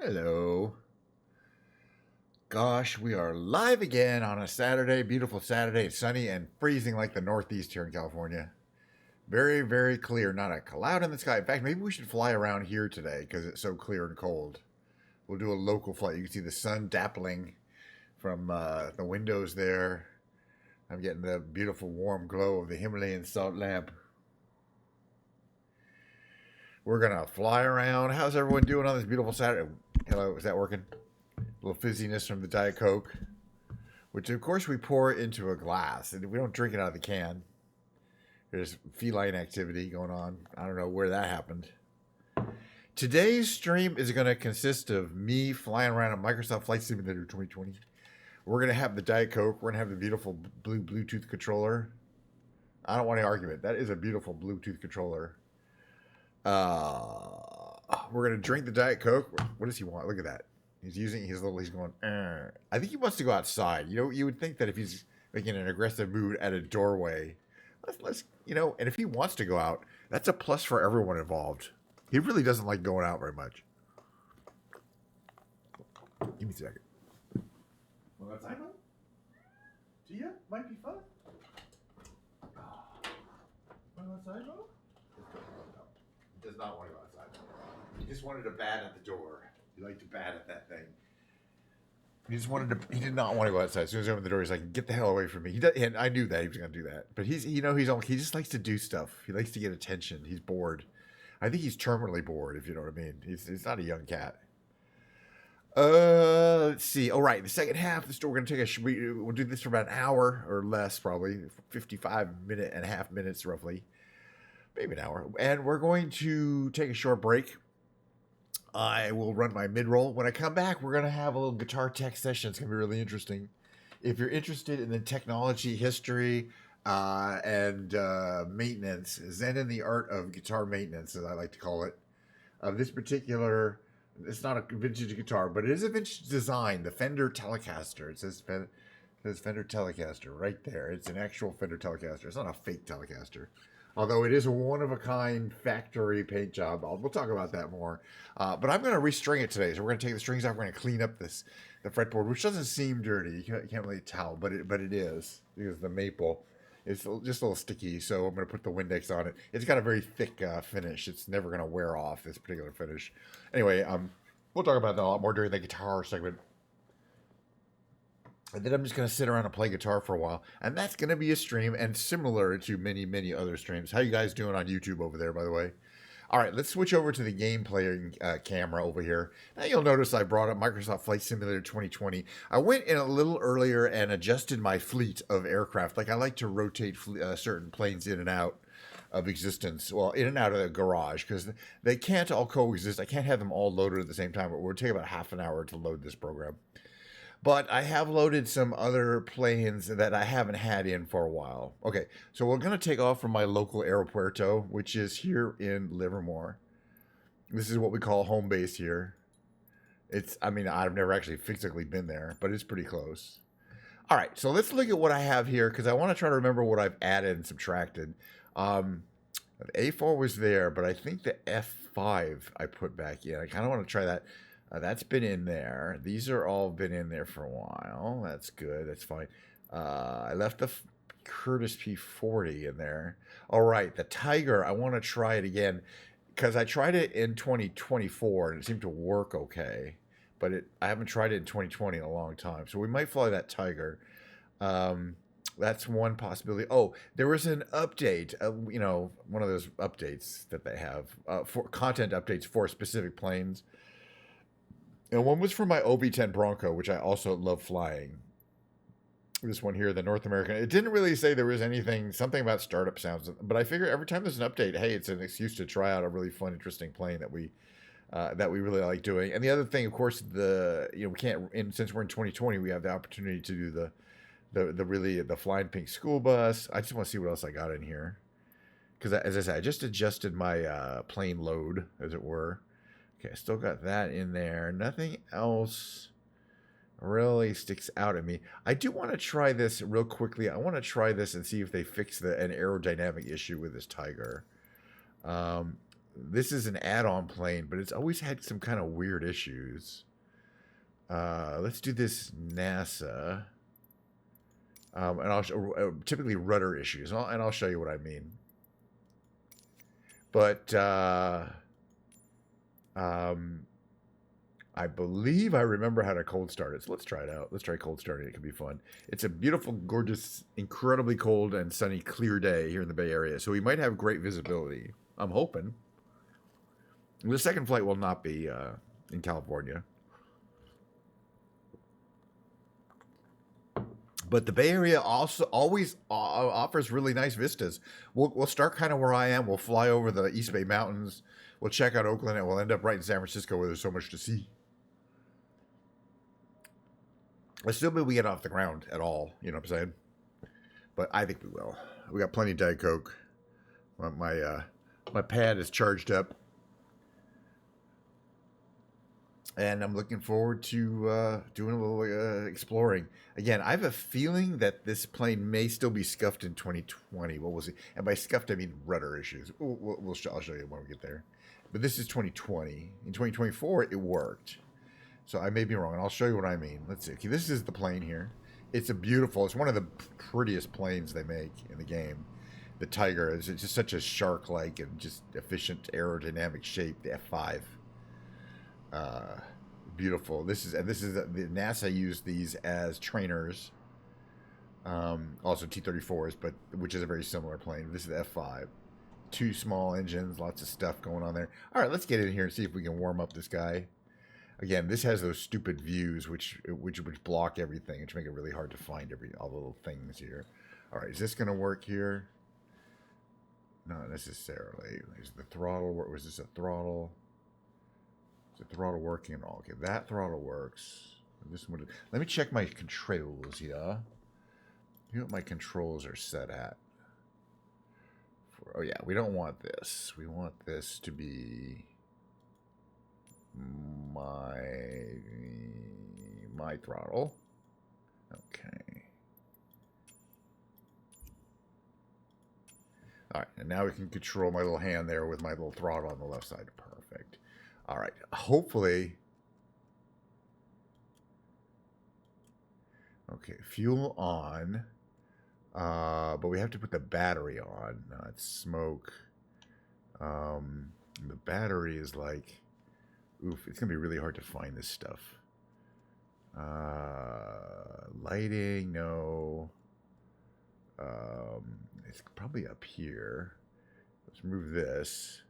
Hello. Gosh, we are live again on a Saturday. Beautiful Saturday. It's sunny and freezing like the Northeast here in California. Very, very clear. Not a cloud in the sky. In fact, maybe we should fly around here today because it's so clear and cold. We'll do a local flight. You can see the sun dappling from the windows there. I'm getting the beautiful warm glow of the Himalayan salt lamp. We're going to fly around. How's everyone doing on this beautiful Saturday? Hello, is that working? A little fizziness from the Diet Coke, which of course we pour into a glass, and we don't drink it out of the can. There's feline activity going on. I don't know where that happened. Today's stream is going to consist of me flying around a Microsoft Flight Simulator 2020. We're going to have the Diet Coke. We're going to have the beautiful blue Bluetooth controller. I don't want any argument. That is a beautiful Bluetooth controller. We're going to drink the Diet Coke. What does he want? Look at that. He's using his little, he's going, I think he wants to go outside. You know, you would think that if he's making an aggressive mood at a doorway, let's, and if he wants to go out, that's a plus for everyone involved. He really doesn't like going out very much. Give me a second. Well, that's I know. Do you? Might be fun. Well, that's I know. He does not want to go outside. He just wanted to bat at the door. He liked to bat at that thing. He did not want to go outside. As soon as I opened the door, he's like, "Get the hell away from me." And I knew that he was going to do that. But he just likes to do stuff. He likes to get attention. He's bored. I think he's terminally bored, if you know what I mean. He's not a young cat. Let's see. All right, the second half of the story, we're going to we'll do this for about an hour or less, probably 55.5 minutes roughly. Maybe an hour. And we're going to take a short break. I will run my mid-roll. When I come back, we're going to have a little guitar tech session. It's going to be really interesting. If you're interested in the technology, history, and maintenance, Zen and the art of guitar maintenance, as I like to call it, this particular, it's not a vintage guitar, but it is a vintage design, the Fender Telecaster. It says Fender Telecaster right there. It's an actual Fender Telecaster. It's not a fake Telecaster. Although it is a one-of-a-kind factory paint job. We'll talk about that more. But I'm going to restring it today. So we're going to take the strings off. We're going to clean up the fretboard, which doesn't seem dirty. You can't really tell, but it is. Because the maple is just a little sticky. So I'm going to put the Windex on it. It's got a very thick finish. It's never going to wear off, this particular finish. Anyway, we'll talk about that a lot more during the guitar segment. And then I'm just going to sit around and play guitar for a while. And that's going to be a stream, and similar to many, many other streams. How you guys doing on YouTube over there, by the way? All right, let's switch over to the game playing camera over here. Now you'll notice I brought up Microsoft Flight Simulator 2020. I went in a little earlier and adjusted my fleet of aircraft. Like I like to rotate certain planes in and out of existence. Well, in and out of the garage, because they can't all coexist. I can't have them all loaded at the same time. It would take about half an hour to load this program. But I have loaded some other planes that I haven't had in for a while. Okay, so we're going to take off from my local aeropuerto, which is here in Livermore. This is what we call home base here. I've never actually physically been there, but it's pretty close. All right, so let's look at what I have here, because I want to try to remember what I've added and subtracted. The A4 was there, but I think the F5 I put back in. I kind of want to try that. That's been in there. These are all been in there for a while. That's good. That's fine. I left the Curtis P40 in there. All right, the Tiger, I want to try it again because I tried it in 2024 and it seemed to work okay. But I haven't tried it in 2020 in a long time. So we might fly that Tiger. That's one possibility. Oh, there was an update, one of those updates that they have for content updates for specific planes. And one was for my OB-10 Bronco, which I also love flying. This one here, the North American. It didn't really say there was something about startup sounds. But I figure every time there's an update, hey, it's an excuse to try out a really fun, interesting plane that we really like doing. And the other thing, of course, we can't. And since we're in 2020, we have the opportunity to do the Flying Pink school bus. I just want to see what else I got in here, because as I said, I just adjusted my plane load, as it were. Okay, I still got that in there. Nothing else really sticks out at me. I do want to try this real quickly. I want to try this and see if they fix an aerodynamic issue with this Tiger. This is an add-on plane, but it's always had some kind of weird issues. Let's do this NASA. And I'll typically rudder issues, and I'll show you what I mean. But I believe I remember how to cold start it. So let's try it out. Let's try cold starting. It could be fun. It's a beautiful, gorgeous, incredibly cold and sunny, clear day here in the Bay Area. So we might have great visibility. I'm hoping. The second flight will not be in California. But the Bay Area also always offers really nice vistas. We'll start kind of where I am. We'll fly over the East Bay Mountains. We'll check out Oakland, and we'll end up right in San Francisco where there's so much to see. Assuming we get off the ground at all, you know what I'm saying? But I think we will. We got plenty of Diet Coke. My pad is charged up. And I'm looking forward to doing a little exploring. Again, I have a feeling that this plane may still be scuffed in 2020. What was it? And by scuffed, I mean rudder issues. I'll show you when we get there. But this is 2020. In 2024, it worked. So I may be wrong, and I'll show you what I mean. Let's see. Okay, this is the plane here. It's it's one of the prettiest planes they make in the game. The Tiger is just such a shark-like and just efficient aerodynamic shape. The F5. Beautiful. This is the NASA used these as trainers. Also T-34s, but which is a very similar plane. This is the F5. 2 small engines, lots of stuff going on there. All right, let's get in here and see if we can warm up this guy. Again, this has those stupid views which block everything, which make it really hard to find all the little things here. All right, is this going to work here? Not necessarily. Is the throttle? Was this a throttle? Is the throttle working at all? Okay, that throttle works. This one. Let me check my controls here. See what my controls are set at. Oh yeah, we don't want this. We want this to be my throttle. Okay. All right, and now we can control my little hand there with my little throttle on the left side. Perfect. All right, hopefully. Okay, fuel on. But we have to put the battery on. Not smoke. The battery is like, oof, it's gonna be really hard to find this stuff. Lighting, no. It's probably up here. Let's move this.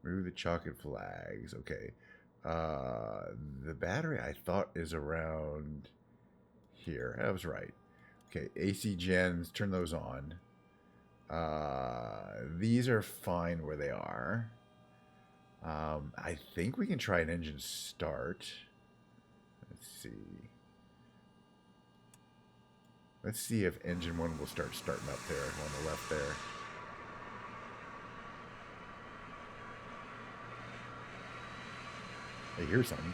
Remove the chocolate flags. Okay. The battery I thought is around here. I was right. Okay, AC gens, turn those on. These are fine where they are. I think we can try an engine start. Let's see. Let's see if engine 1 will start starting up there on the left there. I hear something.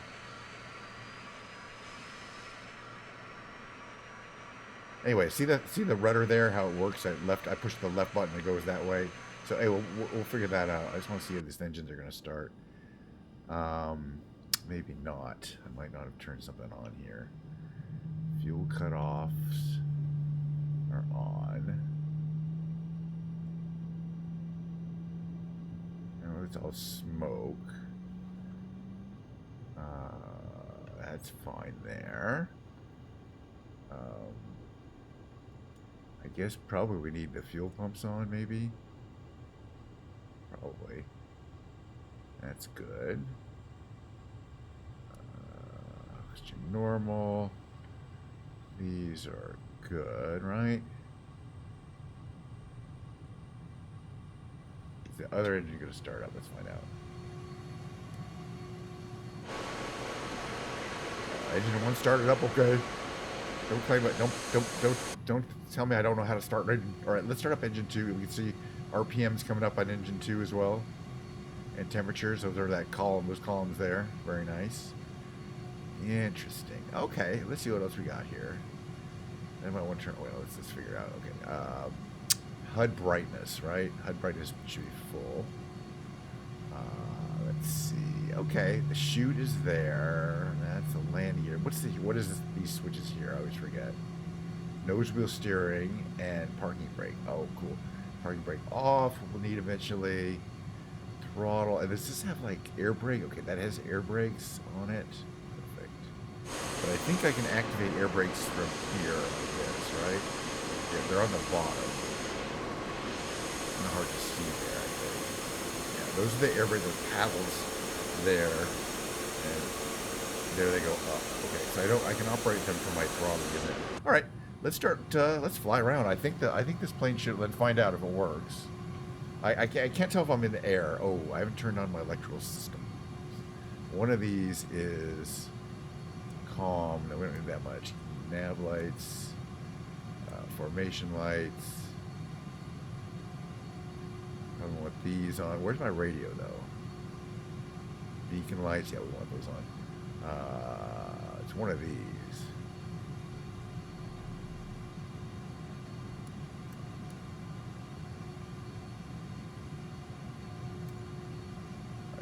Anyway, see the rudder there, how it works? I push the left button, it goes that way. So hey, we'll figure that out. I just want to see if these engines are going to start. Maybe not. I might not have turned something on here. Fuel cutoffs are on. Oh, it's all smoke. That's fine there. I guess probably we need the fuel pumps on, maybe. Probably. That's good. Oxygen normal. These are good, right? Is the other engine going to start up? Let's find out. Engine 1 started up, okay. Don't claim it. Don't tell me I don't know how to start engine. All right, let's start up engine 2. We can see RPMs coming up on engine 2 as well, and temperatures. Those are those columns there. Very nice. Interesting. Okay, let's see what else we got here. I might want to turn. Well, let's figure it out. Okay. HUD brightness, right? HUD brightness should be full. Let's see. Okay, the chute is there. That's a landing gear. What is this, these switches here? I always forget. Nose wheel steering and parking brake. Oh, cool. Parking brake off. We'll need eventually. Throttle. And does this have like air brake? Okay, that has air brakes on it. Perfect. But I think I can activate air brakes from here like this, right? Yeah, they're on the bottom. Kind of hard to see there, I think. Yeah, those are the air brakes, the paddles there. And there they go up. Okay, so I can operate them from my throttle unit. All right, let's start. Let's fly around. I think this plane should. Let's find out if it works. I can't tell if I'm in the air. Oh, I haven't turned on my electrical system. One of these is calm. No, we don't need that much. Nav lights, formation lights. I don't want these on. Where's my radio though? Beacon lights. Yeah, we want those on. It's one of these.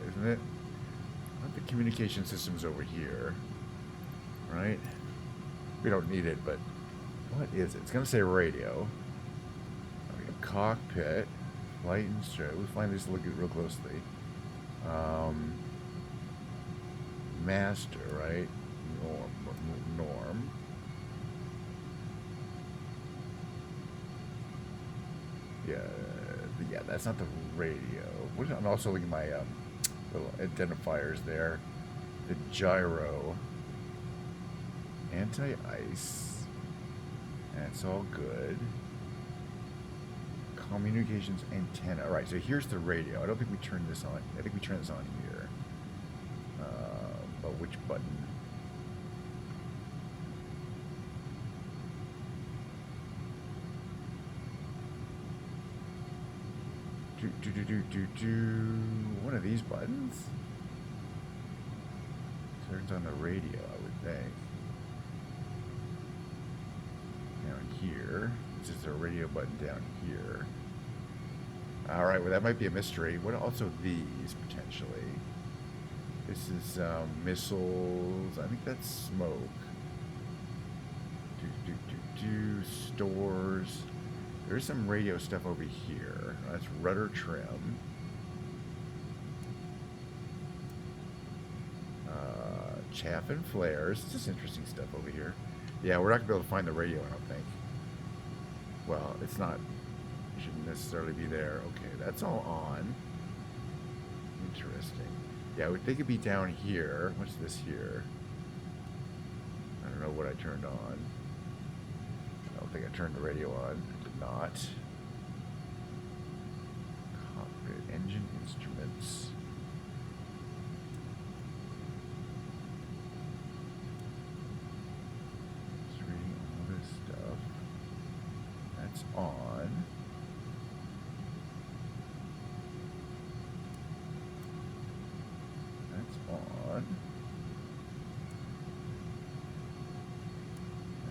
Isn't it? The communication system's over here, right? We don't need it, but what is it? It's gonna say radio. Okay, cockpit, flight instrument. We'll find this. Look at it real closely. Master, right? Norm. Yeah, that's not the radio. I'm also looking at my little identifiers there. The gyro, anti-ice, that's all good. Communications antenna. All right, so here's the radio. I don't think we turned this on. I think we turned this on here. But which button? One of these buttons turns on the radio, I would think. Down here. This is a radio button down here. Alright, well that might be a mystery. What are also these, potentially? This is missiles. I think that's smoke. Stores. There's some radio stuff over here. That's rudder trim. Chaff and flares. It's just interesting stuff over here. Yeah, we're not going to be able to find the radio, I don't think. Well, it's not. It shouldn't necessarily be there. Okay, that's all on. Interesting. Yeah, I would think it'd be down here. What's this here? I don't know what I turned on. I don't think I turned the radio on. I did not. Cockpit, engine instruments. Just reading all this stuff. That's on. That's on.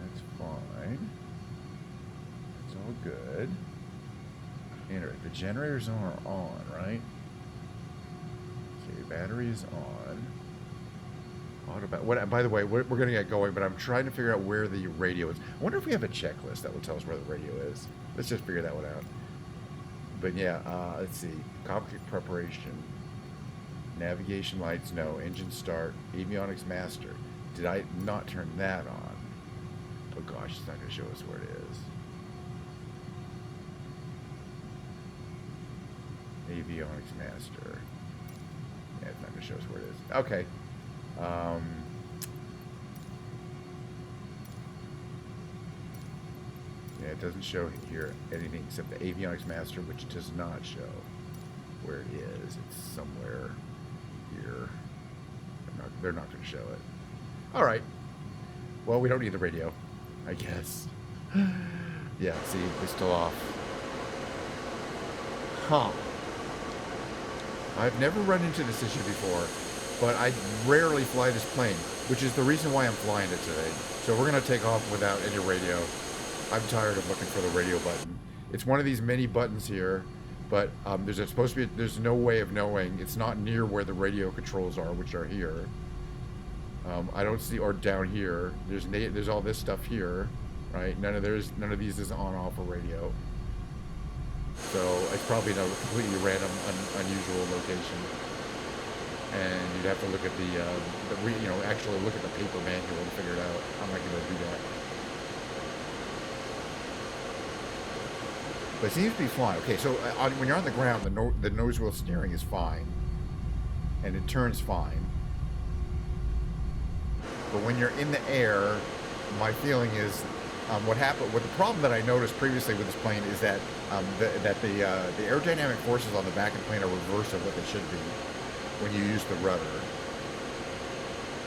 That's fine. It's all good. Enter. The generators are on, right? Okay, battery is on. What? By the way, we're going to get going, but I'm trying to figure out where the radio is. I wonder if we have a checklist that will tell us where the radio is. Let's just figure that one out. But yeah, let's see. Cockpit preparation. Navigation lights, no. Engine start. Avionics master. Did I not turn that on? Oh gosh, it's not going to show us where it is. Avionics master. Yeah, it's not going to show us where it is. Okay. Yeah, it doesn't show here anything except the avionics master, which does not show where it is. It's somewhere here. They're not going to show it. All right. Well, we don't need the radio, I guess. Yeah, see, we're still off. Huh. I've never run into this issue before, but I rarely fly this plane, which is the reason why I'm flying it today. So we're going to take off without any radio. I'm tired of looking for the radio button. It's one of these mini buttons here, but there's no way of knowing. It's not near where the radio controls are, which are here. I don't see, or down here. There's all this stuff here, right? None of these is on off a radio. So it's probably a completely random, unusual location. And you'd have to look at actually look at the paper manual to figure it out. I'm not going to do that. But it seems to be fine. Okay, so when you're on the ground, the nose wheel steering is fine, and it turns fine. But when you're in the air, my feeling is what the problem that I noticed previously with this plane is that the aerodynamic forces on the back of the plane are reverse of what they should be when you use the rudder.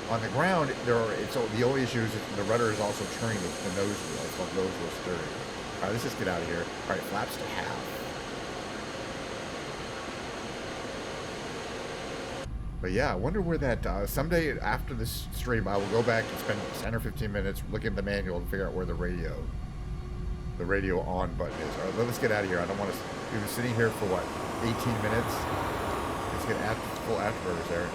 On the ground, the only issue is the rudder is also turning the nose wheel. It's called nose wheel steering. All right, let's just get out of here. All right, flaps to half. But yeah, I wonder where that someday after this stream, I will go back and spend 10 or 15 minutes looking at the manual and figure out where the radio on button is. All right, let's get out of here. I don't want to. We've been sitting here for what, 18 minutes? Let's get full afterburners there.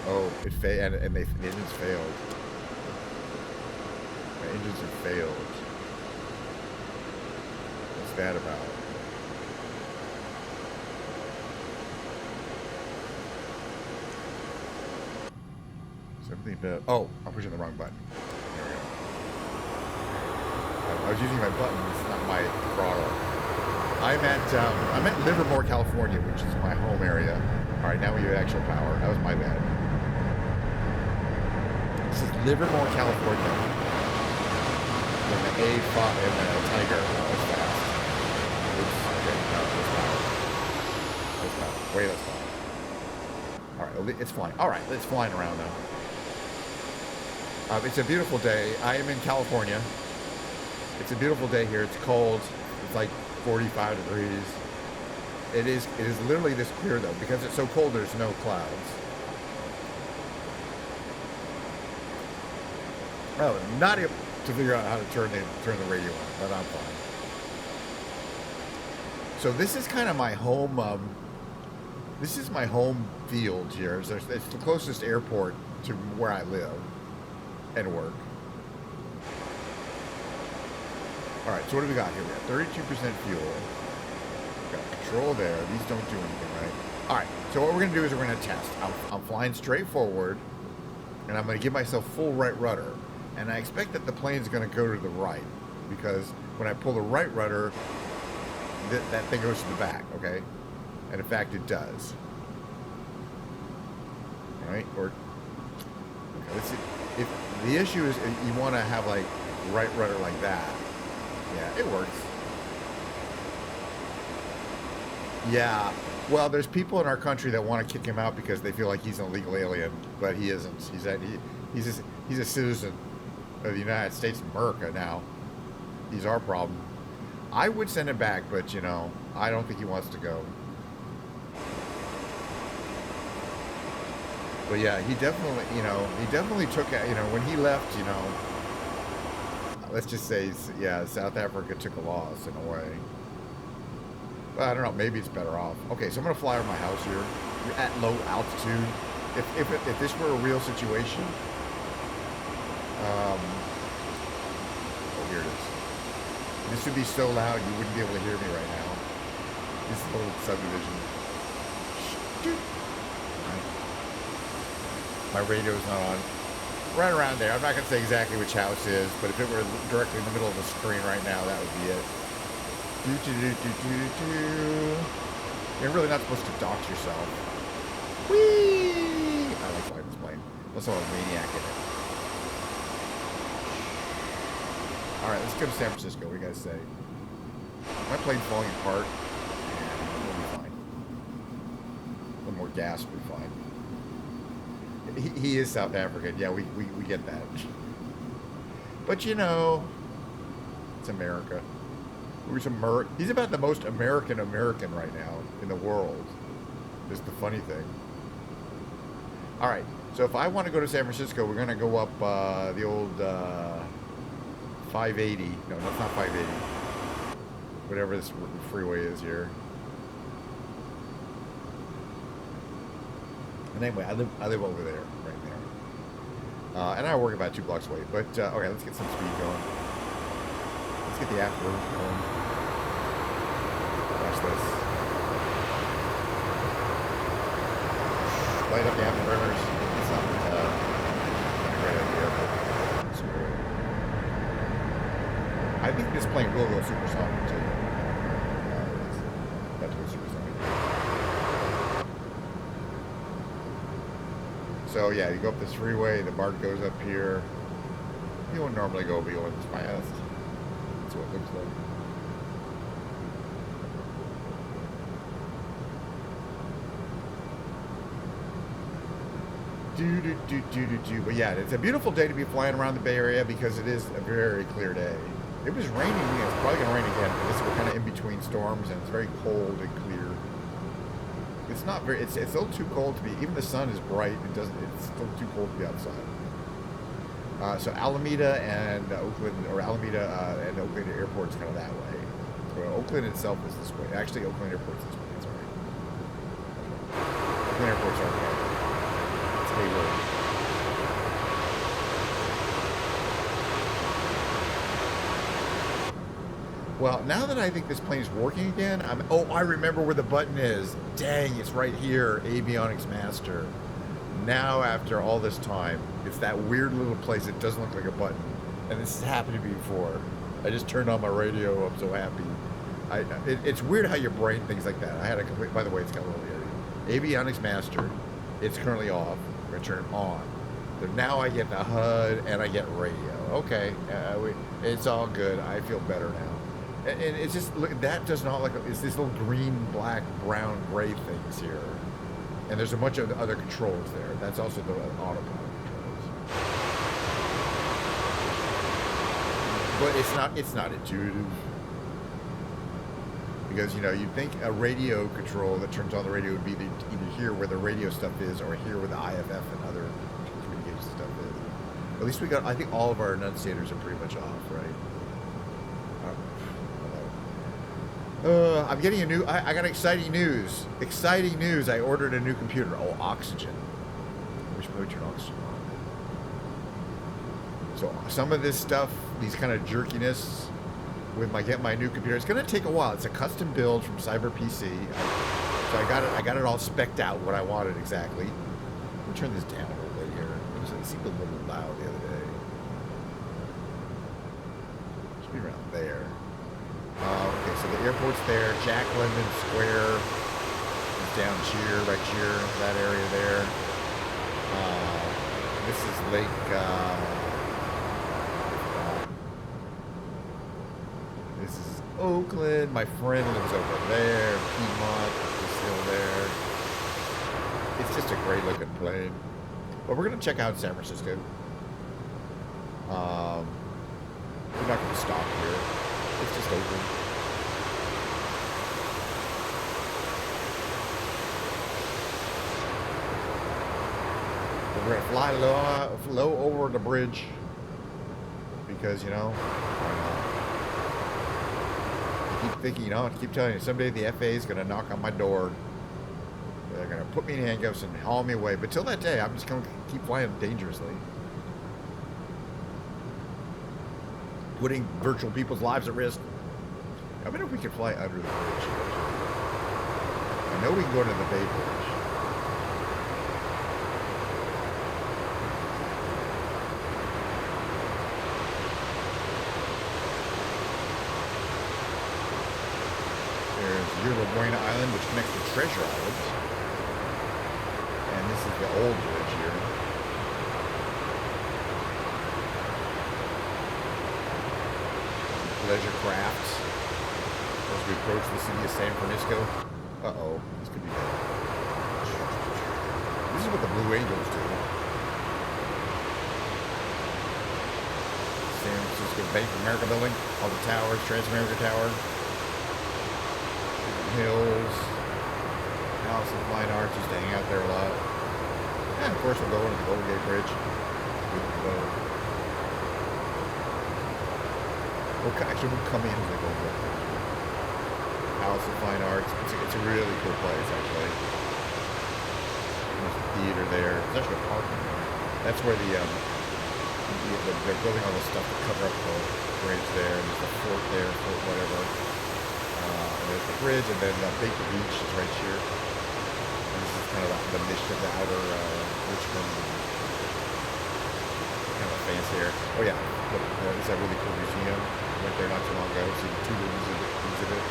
Oh, and the engines failed. The engines have failed. What's that about? Something to... Oh, I'm pushing the wrong button. There we go. I was using my button. It's not my throttle. I'm at Livermore, California, which is my home area. All right, now we have actual power. That was my bad. This is Livermore, California. When the A5 and the Tiger was fast. Oops, okay, no, that's power. That's power. Way less power. All right, it's flying. All right, it's flying around now. It's a beautiful day. I am in California. It's a beautiful day here. It's cold. It's like 45 degrees. It is literally this clear though, because it's so cold. There's no clouds. Oh, not able to figure out how to turn the radio on, but I'm fine. So this is kind of my home. This is my home field here. It's the closest airport to where I live and work. All right, so what do we got here? We got 32% fuel. Got control there. These don't do anything, right? All right, so what we're going to do is we're going to test. I'm flying straight forward, and I'm going to give myself full right rudder. And I expect that the plane's going to go to the right, because when I pull the right rudder, that thing goes to the back, okay? And in fact, it does. All right? Okay, let's see. If the issue is you want to have like right rudder like that. Yeah, it works. Yeah. Well, there's people in our country that want to kick him out because they feel like he's an illegal alien, but he isn't. He's a citizen of the United States of America now. He's our problem. I would send him back, but I don't think he wants to go. But yeah, he definitely took, when he left, let's just say, yeah, South Africa took a loss in a way. But I don't know, maybe it's better off. Okay, so I'm going to fly over my house here. You're at low altitude. If this were a real situation, oh, here it is. This would be so loud you wouldn't be able to hear me right now. This little subdivision. My radio's not on. Right around there. I'm not going to say exactly which house is, but if it were directly in the middle of the screen right now, that would be it. You're really not supposed to dox yourself. Whee! I like flying this plane. Also a maniac in it. Alright, let's go to San Francisco. What do you guys say? My plane's falling apart. Yeah, we'll be fine. A little more gas will be fine. He is South African. Yeah, we get that. But it's America. He's about the most American right now in the world. Is the funny thing. All right. So if I want to go to San Francisco, we're going to go up the old 580. No, that's not 580. whatever this freeway is here. And anyway, I live over there, right there. And I work about 2 blocks away. But okay, let's get some speed going. Let's get the after going. Watch this. Light up the afterburners. It's not a great idea, but it's cool. I think this plane will go supersonic too. About to go supersonic. So yeah, you go up this freeway, the BART goes up here. You don't normally go beyond this fast. That's what it looks like. But yeah, it's a beautiful day to be flying around the Bay Area because it is a very clear day. It was raining, it's probably going to rain again, but we're kind of in between storms and it's very cold and clear. It's not very, it's a little too cold to be, even the sun is bright, it's still too cold to be outside. So Alameda and Oakland, or Alameda and Oakland Airport's kind of that way. So Oakland itself is this way. Actually, Oakland Airport's this way, that's right. Oakland Airport's our way. Well, now that I think this plane is working again, I remember where the button is. Dang, it's right here, Avionics Master. Now, after all this time, it's that weird little place that doesn't look like a button. And this has happened to me before. I just turned on my radio, I'm so happy. It's weird how your brain thinks like that. I had a complete, by the way, it's got a little area. Avionics Master, it's currently off. We're going to turn it on. So now I get the HUD and I get radio. Okay, it's all good. I feel better now. And it's just, look, that does not look, it's these little green, black, brown, gray things here. And there's a bunch of other controls there. That's also the autopilot controls. But it's not intuitive. Because, you know, you'd think a radio control that turns on the radio would be either here where the radio stuff is or here where the IFF and other communication stuff is. At least we got, I think all of our enunciators are pretty much off, right? I'm getting a new, I got exciting news. Exciting news, I ordered a new computer. Oh, oxygen. We should probably turn oxygen on. So some of this stuff, these kind of jerkiness, with my new computer, it's gonna take a while. It's a custom build from CyberPC. So I got it all spec'd out what I wanted exactly. Let me turn this down a little bit here. It seemed a little loud the other day. Should be around there. Okay, so the airport's there. Jack London Square is down here, right here, that area there. This is Lake. This is Oakland. My friend lives over there. Piedmont is still there. It's just a great looking plane. But we're gonna check out San Francisco. We're not gonna stop here. It's just Oakland. We're gonna fly low over the bridge because, you know, why not? I keep thinking, you know, I keep telling you, someday the FAA is gonna knock on my door. They're gonna put me in handcuffs and haul me away. But till that day, I'm just gonna keep flying dangerously, putting virtual people's lives at risk. I wonder if we could fly under the bridge. I know we can go to the Bay Bridge. There's Yerba Buena Island, which connects to Treasure Island. And this is the old bridge here. Pleasure crafts as we approach the city of San Francisco. Uh-oh, this could be bad. This is what the Blue Angels do. San Francisco Bank of America building, all the towers, Transamerica Tower, hills, House of Fine Arts, used to hang out there a lot. And of course we'll go into the Golden Gate Bridge. Actually, we'll come in as they go over. House of Fine Arts. It's a really cool place, actually. There's a theater there. There's actually a park in there. That's where they're building all this stuff to cover up the bridge there. And there's a fort there, fort whatever. And there's the bridge, and then Baker Beach is right here. And this is kind of the mission of the outer Richmond. Kind of fancy here. Oh yeah, look, there's that really cool museum. Went there not too long ago, so the Tudor exhibit.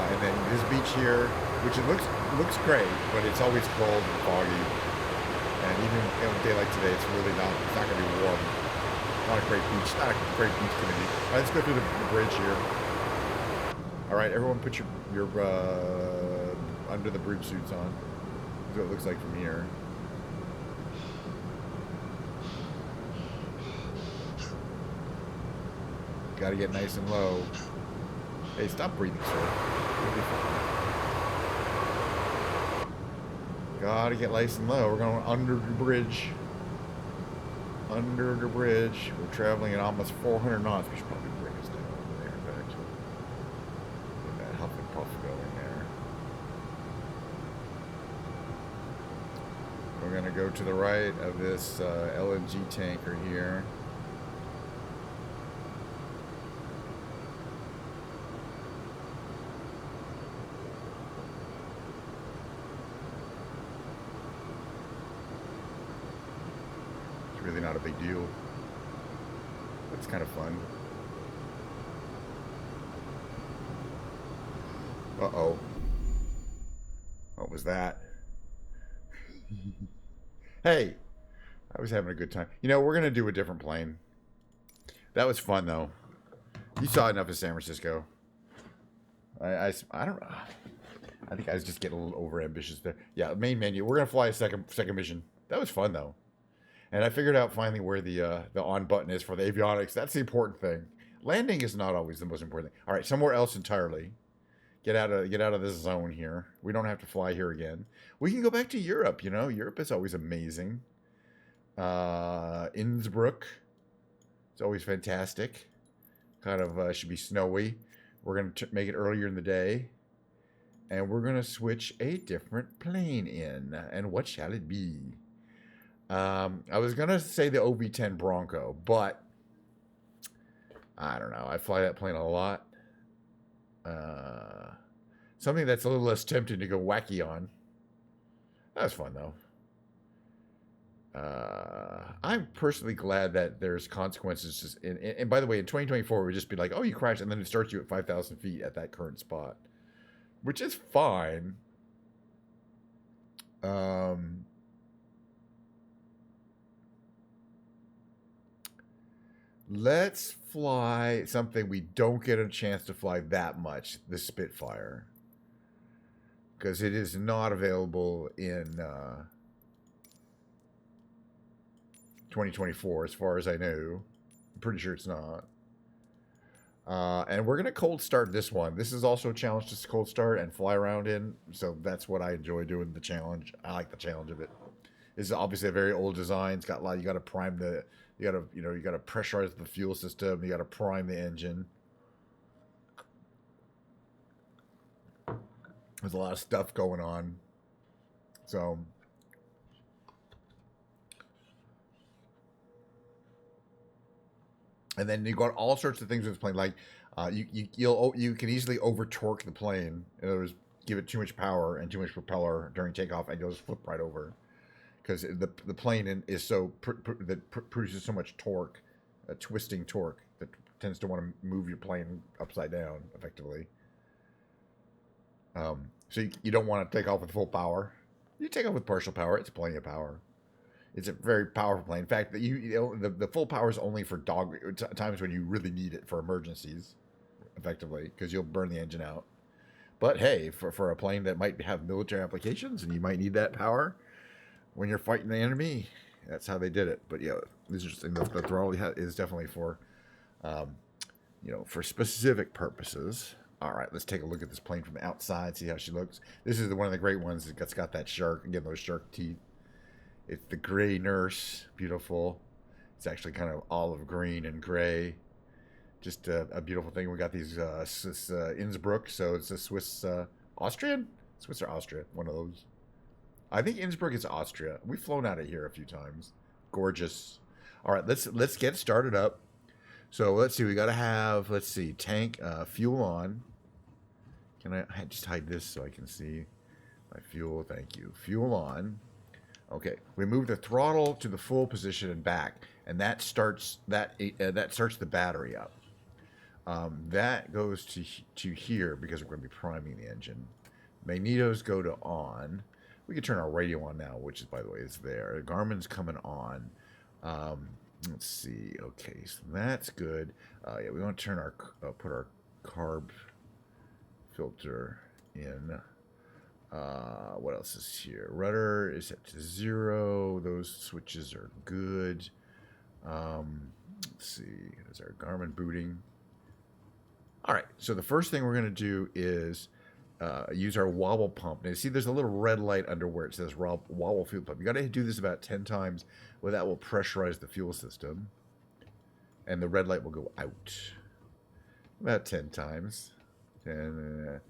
And then this beach here, which it looks great, but it's always cold and foggy. And even on a day like today, it's really not. It's not going to be warm. Not a great beach. Not a great beach community. All right, let's go through the bridge here. All right, everyone, put your under the bridge suits on. That's what it looks like from here. Got to get nice and low. Hey, stop breathing, sir. You'll be fine. Got to get nice and low. We're going under the bridge. Under the bridge. We're traveling at almost 400 knots. We should probably bring us down over there, in fact. Get that huff and puff going there. We're going to go to the right of this LNG tanker here. Really not a big deal. It's kind of fun. Uh-oh. What was that? Hey, I was having a good time. You know, we're going to do a different plane. That was fun, though. You saw enough of San Francisco. I don't know. I think I was just getting a little overambitious there. Yeah, main menu. We're going to fly a second mission. That was fun, though. And I figured out finally where the on button is for the avionics. That's the important thing. Landing is not always the most important thing. All right, somewhere else entirely. Get out of this zone here. We don't have to fly here again. We can go back to Europe. You know, Europe is always amazing. Innsbruck. It's always fantastic. Kind of should be snowy. We're going to make it earlier in the day. And we're going to switch a different plane in. And what shall it be? I was going to say the OV-10 Bronco, but I don't know. I fly that plane a lot. Something that's a little less tempting to go wacky on. That was fun, though. I'm personally glad that there's consequences. And by the way, in 2024, it would just be like, oh, you crashed, and then it starts you at 5,000 feet at that current spot, which is fine. Let's fly something we don't get a chance to fly that much, the Spitfire. Because it is not available in 2024, as far as I know. I'm pretty sure it's not. And we're going to cold start this one. This is also a challenge to cold start and fly around in. So that's what I enjoy doing, the challenge. I like the challenge of it. This is obviously a very old design. It's got a lot. You got to prime the... You got to pressurize the fuel system. You got to prime the engine. There's a lot of stuff going on. So, and then you got all sorts of things with this plane. Like, you can easily over torque the plane. In other words, give it too much power and too much propeller during takeoff, and you'll just flip right over. Because the plane is so that produces so much torque, twisting torque, that tends to want to move your plane upside down effectively. So you don't want to take off with full power. You take off with partial power. It's plenty of power. It's a very powerful plane. In fact, the full power is only for times when you really need it for emergencies, effectively, because you'll burn the engine out. But hey, for a plane that might have military applications and you might need that power when you're fighting the enemy, that's how they did it. But yeah, this is interesting. The throttle is definitely for, for specific purposes. All right, let's take a look at this plane from the outside, see how she looks. This is one of the great ones that's got that shark, again, those shark teeth. It's the gray nurse, beautiful. It's actually kind of olive green and gray. Just a beautiful thing. We got these Swiss, Innsbruck, so it's a Swiss Austrian, Swiss or Austria, one of those. I think Innsbruck is Austria. We've flown out of here a few times. Gorgeous. All right, let's get started up. So let's see. We got to have, let's see, tank fuel on. Can I just hide this so I can see my fuel? Thank you. Fuel on. Okay, we move the throttle to the full position and back, and that starts that starts the battery up. That goes to here because we're going to be priming the engine. Magnetos go to on. We can turn our radio on now, which is, by the way, is there. Garmin's coming on. Let's see. Okay, so that's good. Yeah, we want to turn our put our carb filter in. What else is here? Rudder is set to 0. Those switches are good. Let's see. Is our Garmin booting? All right. So the first thing we're going to do is use our wobble pump. Now, you see, there's a little red light under where it says wobble fuel pump. You got to do this about 10 times. Well, that will pressurize the fuel system, and the red light will go out about 10 times. And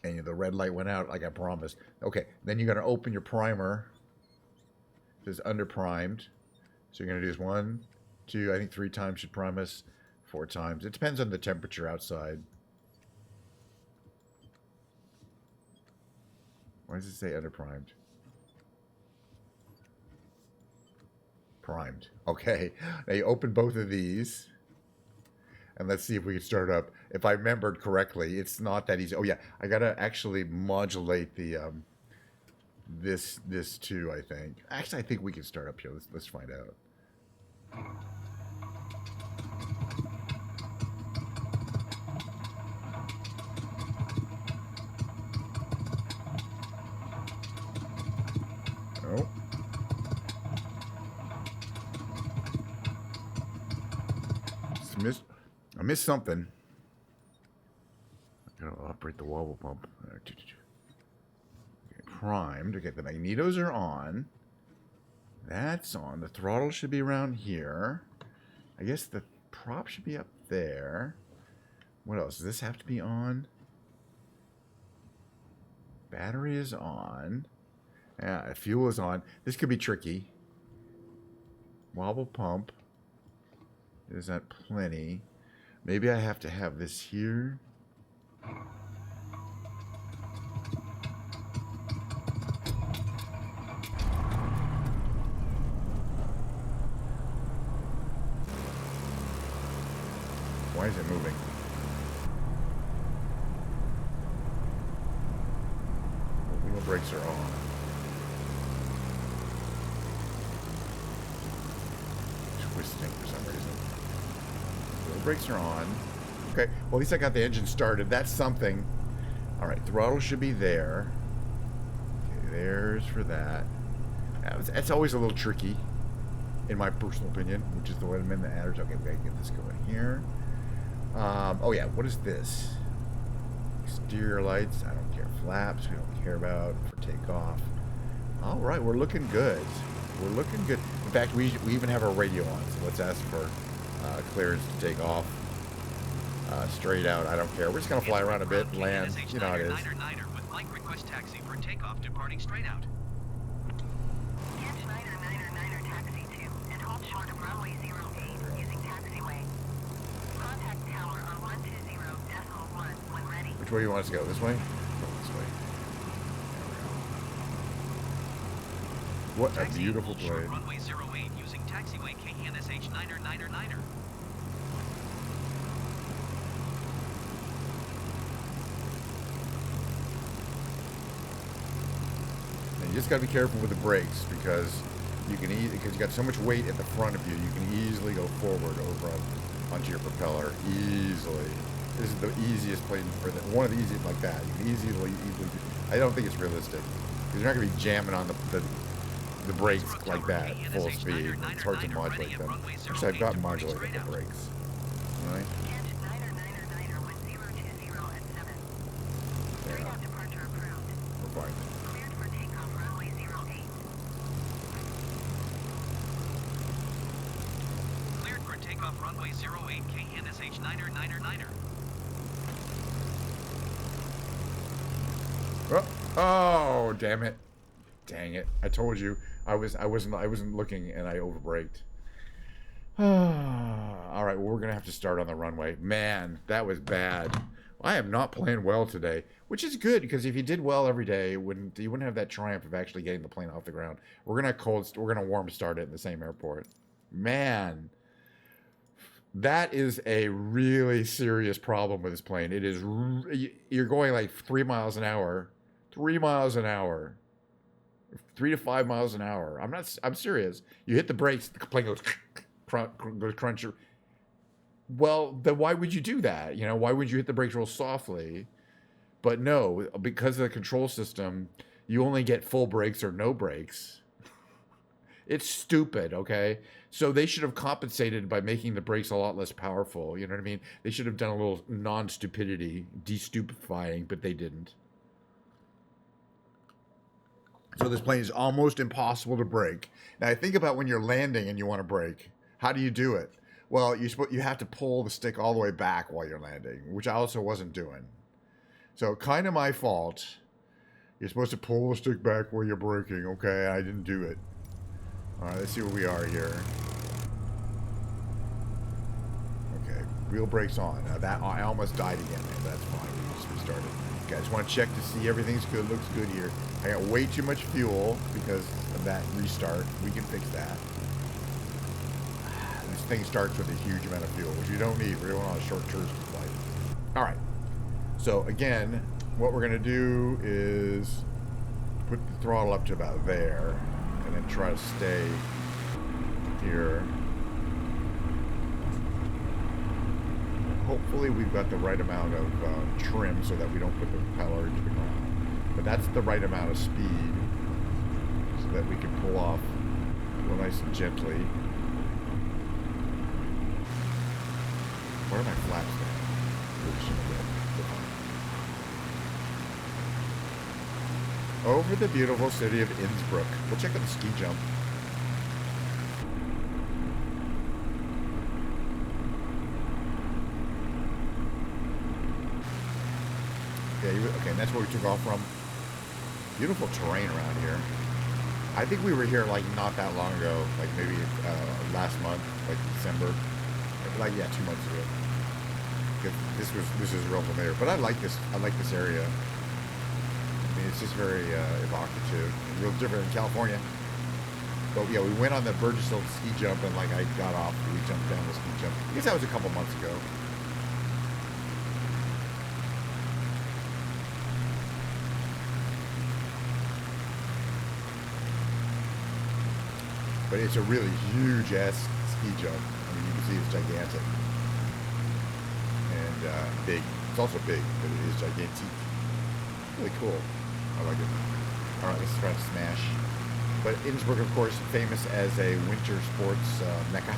and the red light went out like I promised. Okay, then you're gonna open your primer. It says under primed. So you're gonna do this 1, 2, I think 3 times should prime us. 4 times. It depends on the temperature outside. Why does it say under primed? Primed. Okay. Now you open both of these. And let's see if we can start up. If I remembered correctly, it's not that easy. Oh yeah, I gotta actually modulate the this too, I think. Actually, I think we can start up here. Let's find out. Oh. I missed something. I gotta operate the wobble pump. Okay, primed. Okay, the magnetos are on. That's on. The throttle should be around here. I guess the prop should be up there. What else? Does this have to be on? Battery is on. Yeah, fuel is on. This could be tricky. Wobble pump. Is that plenty? Maybe I have to have this here. Why is it moving? The wheel brakes are on. Twisting for some reason. Wheel brakes are on. Okay, well, at least I got the engine started. That's something. All right, throttle should be there. Okay, there's for that. Yeah, that's always a little tricky, in my personal opinion, which is the way I'm in the adders. Okay, we gotta get this going here. Oh yeah, what is this? Exterior lights. I don't care. Flaps. We don't care about for takeoff. All right, we're looking good. We're looking good. In fact, we even have our radio on. So let's ask for clearance to take off. Straight out. I don't care. We're just gonna fly around a bit and land. You know how it is. With like request taxi for takeoff departing straight out. Taxi 2 and hold short of runway 08 using taxiway. Contact tower on 120.1 when ready. Which way do you want us to go? This way? Go this way. What a beautiful place. Runway 08 using taxiway KNSH 9er. And you just got to be careful with the brakes because you can because you got so much weight at the front of you, you can easily go forward over onto your propeller easily. This is the easiest plane for that. One of the easiest like that. You can easily. I don't think it's realistic because you're not going to be jamming on the brakes like that full speed. It's hard to modulate them. Actually, I've got modulated the brakes. All right. Yeah. We're fine. runway 08 KNSH 9er. Oh, damn it. Dang it. I told you. I wasn't looking and I overbraked. All right, well, we're going to have to start on the runway. Man, that was bad. I am not playing well today, which is good because if you did well every day, you wouldn't have that triumph of actually getting the plane off the ground. We're going to warm start it in the same airport. Man, that is a really serious problem with this plane. It is you're going like 3 miles an hour. 3 miles an hour. 3 to 5 miles an hour. I'm serious. You hit the brakes, the plane goes crunch. Well, then why would you do that? You know, why would you hit the brakes real softly? But no, because of the control system, you only get full brakes or no brakes. It's stupid, okay? So they should have compensated by making the brakes a lot less powerful. You know what I mean? They should have done a little non-stupidity, de-stupefying, but they didn't. So this plane is almost impossible to brake. Now, think about when you're landing and you want to brake. How do you do it? Well, you have to pull the stick all the way back while you're landing, which I also wasn't doing. So kind of my fault. You're supposed to pull the stick back while you're braking. Okay, I didn't do it. All right, let's see where we are here. Okay, wheel brakes on. Now that I almost died again, man. But that's fine. We just restarted. Okay, I just want to check to see everything's good. Looks good here. I got way too much fuel because of that restart. We can fix that. This thing starts with a huge amount of fuel, which you don't need. We're going on a short tourist flight. All right. So again, what we're going to do is put the throttle up to about there, and then try to stay here. Hopefully we've got the right amount of trim so that we don't put the propeller into the ground. But that's the right amount of speed so that we can pull off real nice and gently. Where are my flaps now? Over the beautiful city of Innsbruck. We'll check out the ski jump. Okay, and that's where we took off from. Beautiful terrain around here. I think we were here like not that long ago, like maybe last month, like December, like yeah, 2 months ago. This is real familiar, but I like this. I like this area. I mean, it's just very evocative, real different than California. But yeah, we went on the Burgess Hill ski jump, and like I got off, we jumped down the ski jump. I guess that was a couple months ago. But it's a really huge-ass ski jump. I mean, you can see it's gigantic. And big. It's also big, but it is gigantic. Really cool. I like it. Alright, let's try to smash. But Innsbruck, of course, famous as a winter sports mecca.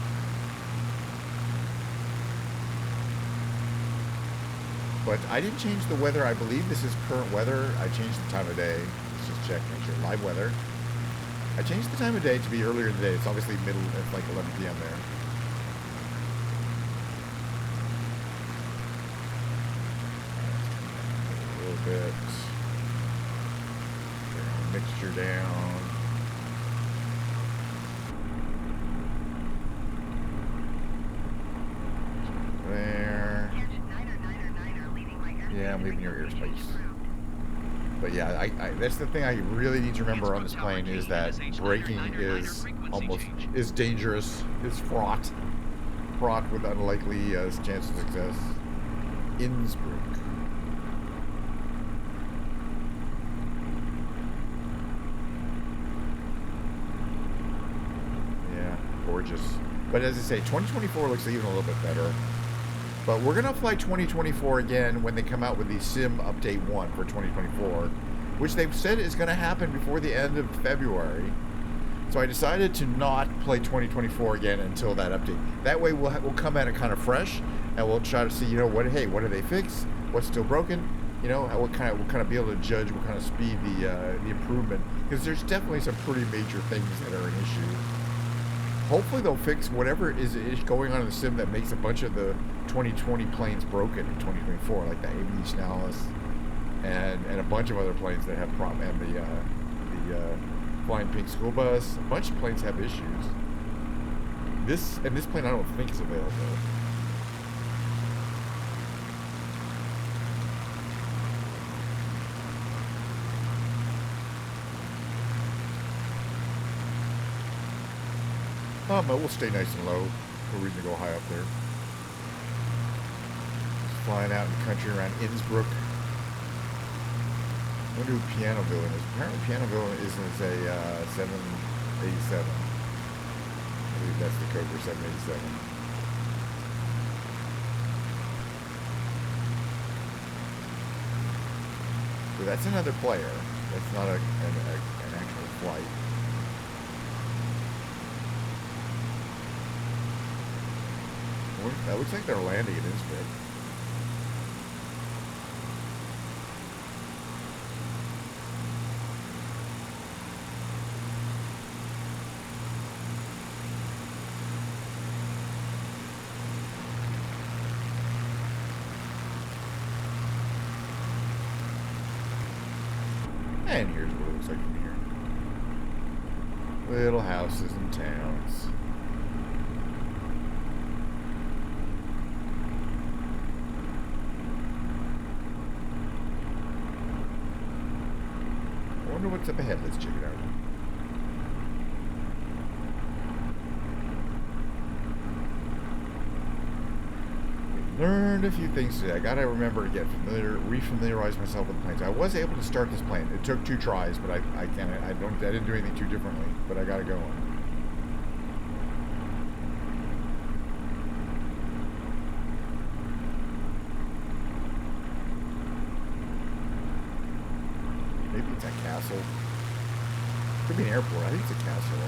But I didn't change the weather. I believe this is current weather. I changed the time of day. Let's just check, make sure. Live weather. I changed the time of day to be earlier in the day. It's obviously it's like 11 p.m. there. A little bit. Mixture down. There. Yeah, I'm leaving your airspace. But yeah, that's the thing I really need to remember on this plane is that braking is dangerous. It's fraught with unlikely chance of success. Innsbruck. Yeah, gorgeous. But as I say, 2024 looks even a little bit better. But we're going to fly 2024 again when they come out with the Sim Update 1 for 2024, which they've said is going to happen before the end of February. So I decided to not play 2024 again until that update. That way we'll come at it kind of fresh, and we'll try to see, you know, what do they fix? What's still broken? You know, we'll kind of be able to judge what kind of speed the improvement, because there's definitely some pretty major things that are an issue. Hopefully they'll fix whatever is going on in the sim that makes a bunch of the 2020 planes broken in 2024, like the Avis and a bunch of other planes that have and the Flying Pink school bus. A bunch of planes have issues. This plane I don't think is available. But we'll stay nice and low. No reason to go high up there. Just flying out in the country around Innsbruck. I wonder who Pianoville is. Apparently Pianoville is a 787. I believe that's the code for 787. So that's another player. That's not an actual flight. That looks like they're landing in Innsbruck. And here's what it looks like from here. Little houses and towns. I wonder what's up ahead. Let's check it out. Learned a few things today. I gotta remember to get refamiliarize myself with planes. I was able to start this plane. It took 2 tries, but I didn't do anything too differently. But I gotta go on. Maybe it's a castle. Could be an airport. I think it's a castle.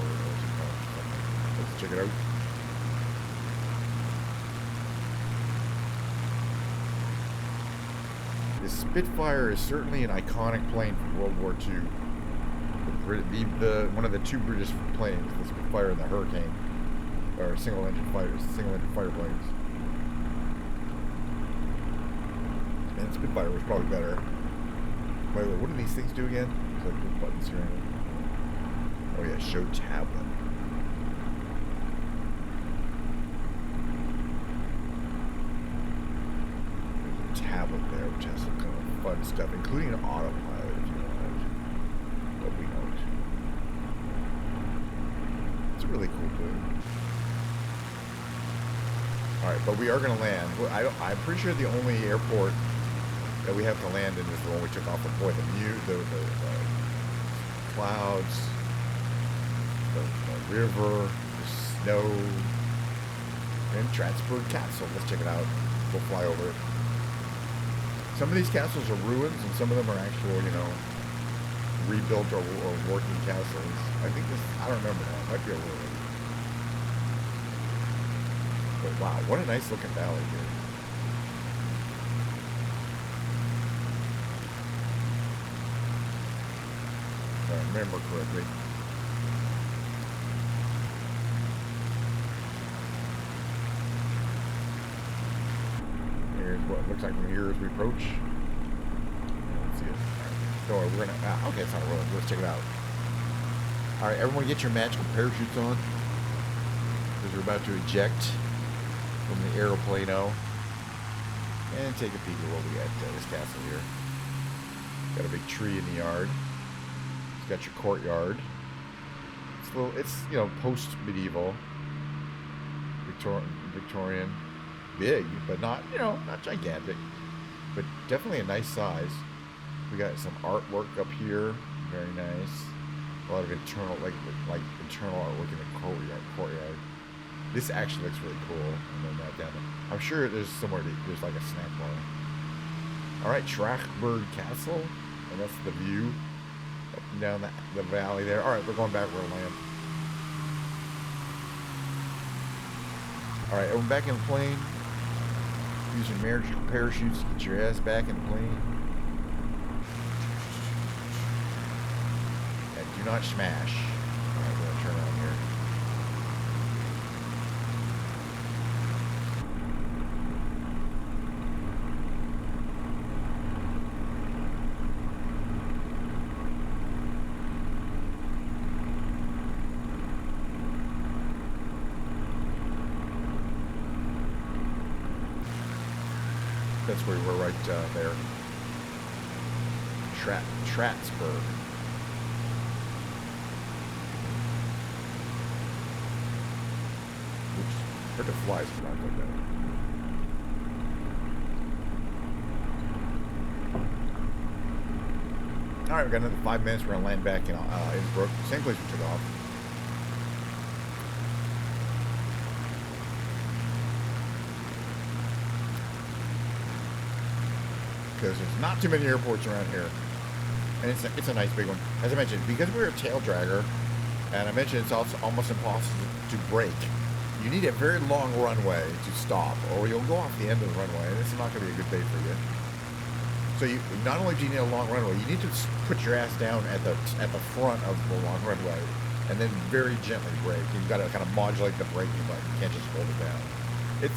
Let's check it out. The Spitfire is certainly an iconic plane from World War II. One of the 2 British planes, the Spitfire and the Hurricane, or single-engine fighter planes. And Spitfire was probably better. By the way, what do these things do again? There's like little buttons here. Oh yeah, show tablet. Tablet there, which has some kind of fun stuff, including an autopilot if you want it. But we don't. It's a really cool plane. Alright, but we are going to land. I'm pretty sure the only airport that we have to land in is the one we took off of. Boy, the clouds, the river, the snow, and Transburg Castle. Let's check it out. We'll fly over it. Some of these castles are ruins, and some of them are actual, rebuilt or working castles. I think this, I don't remember now. It might be a ruin. But wow, what a nice looking valley here. If I remember correctly. Here's what it looks like from here as we approach. Let's see it. So we're gonna. Okay, it's not a roll. Let's check it out. All right, everyone, get your magical parachutes on because we're about to eject from the aeroplano and take a peek at what we got. This castle here. Got a big tree in the yard. It's got your courtyard. It's a little. It's post-medieval, Victorian. Big, but not, not gigantic, but definitely a nice size. We got some artwork up here, very nice. A lot of internal, like internal artwork in the courtyard. This actually looks really cool. And then that down there. I'm sure there's somewhere there's like a snack bar. All right, Trachberg Castle, and that's the view up and down the valley there. All right, we're going back where we land. All right, everyone back in the plane. Use your magical parachutes to get your ass back in the plane. And do not smash. Alright, we're going to turn on here. that's where we were right there. Tratsburg. Which hard to fly sometimes like that. All right, we got another 5 minutes. We're gonna land back in Innsbruck, same place we took off. Because there's not too many airports around here, and it's a nice big one. As I mentioned, because we're a tail dragger, and I mentioned it's also almost impossible to brake. You need a very long runway to stop, or you'll go off the end of the runway, and this is not going to be a good day for you. So you not only do you need a long runway, you need to put your ass down at the front of the long runway, and then very gently brake. You've got to kind of modulate the braking button. You can't just hold it down.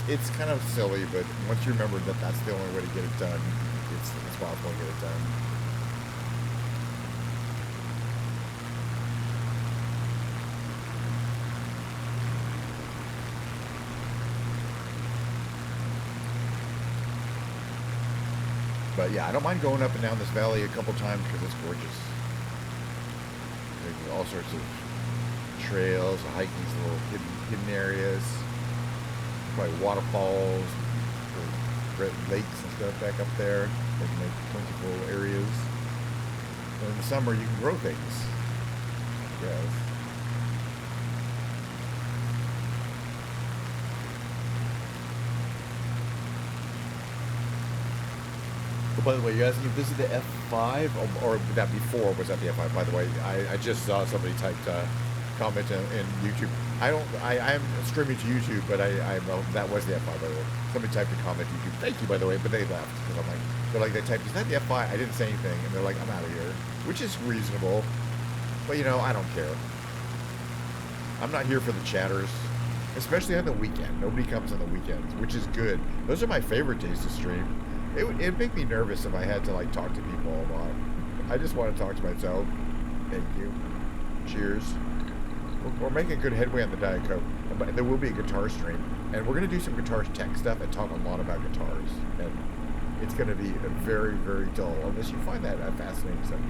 It's kind of silly, but once you remember that that's the only way to get it done, it's possible to get it done. But yeah, I don't mind going up and down this valley a couple times because it's gorgeous. There's all sorts of trails, hiking these little hidden areas, probably waterfalls, lakes and stuff back up there. They can make plentiful areas. And in the summer, you can grow things. Yes. Oh, by the way, you guys, this is the F5, or that before was that the F5? By the way, I just saw somebody typed comment in YouTube. I am streaming to YouTube, but that was the F5, by the way. Somebody typed a comment to YouTube. Thank you, by the way, but they left because they typed, is that the F5? I didn't say anything, and they're like, I'm out of here, which is reasonable, but you know, I don't care. I'm not here for the chatters, especially on the weekend. Nobody comes on the weekends, which is good. Those are my favorite days to stream. It'd make me nervous if I had to like talk to people a lot. I just want to talk to myself. Thank you. Cheers. We're making good headway on the Diet Coke. But there will be a guitar stream, and we're going to do some guitar tech stuff and talk a lot about guitars. And it's going to be very, very dull unless you find that a fascinating subject.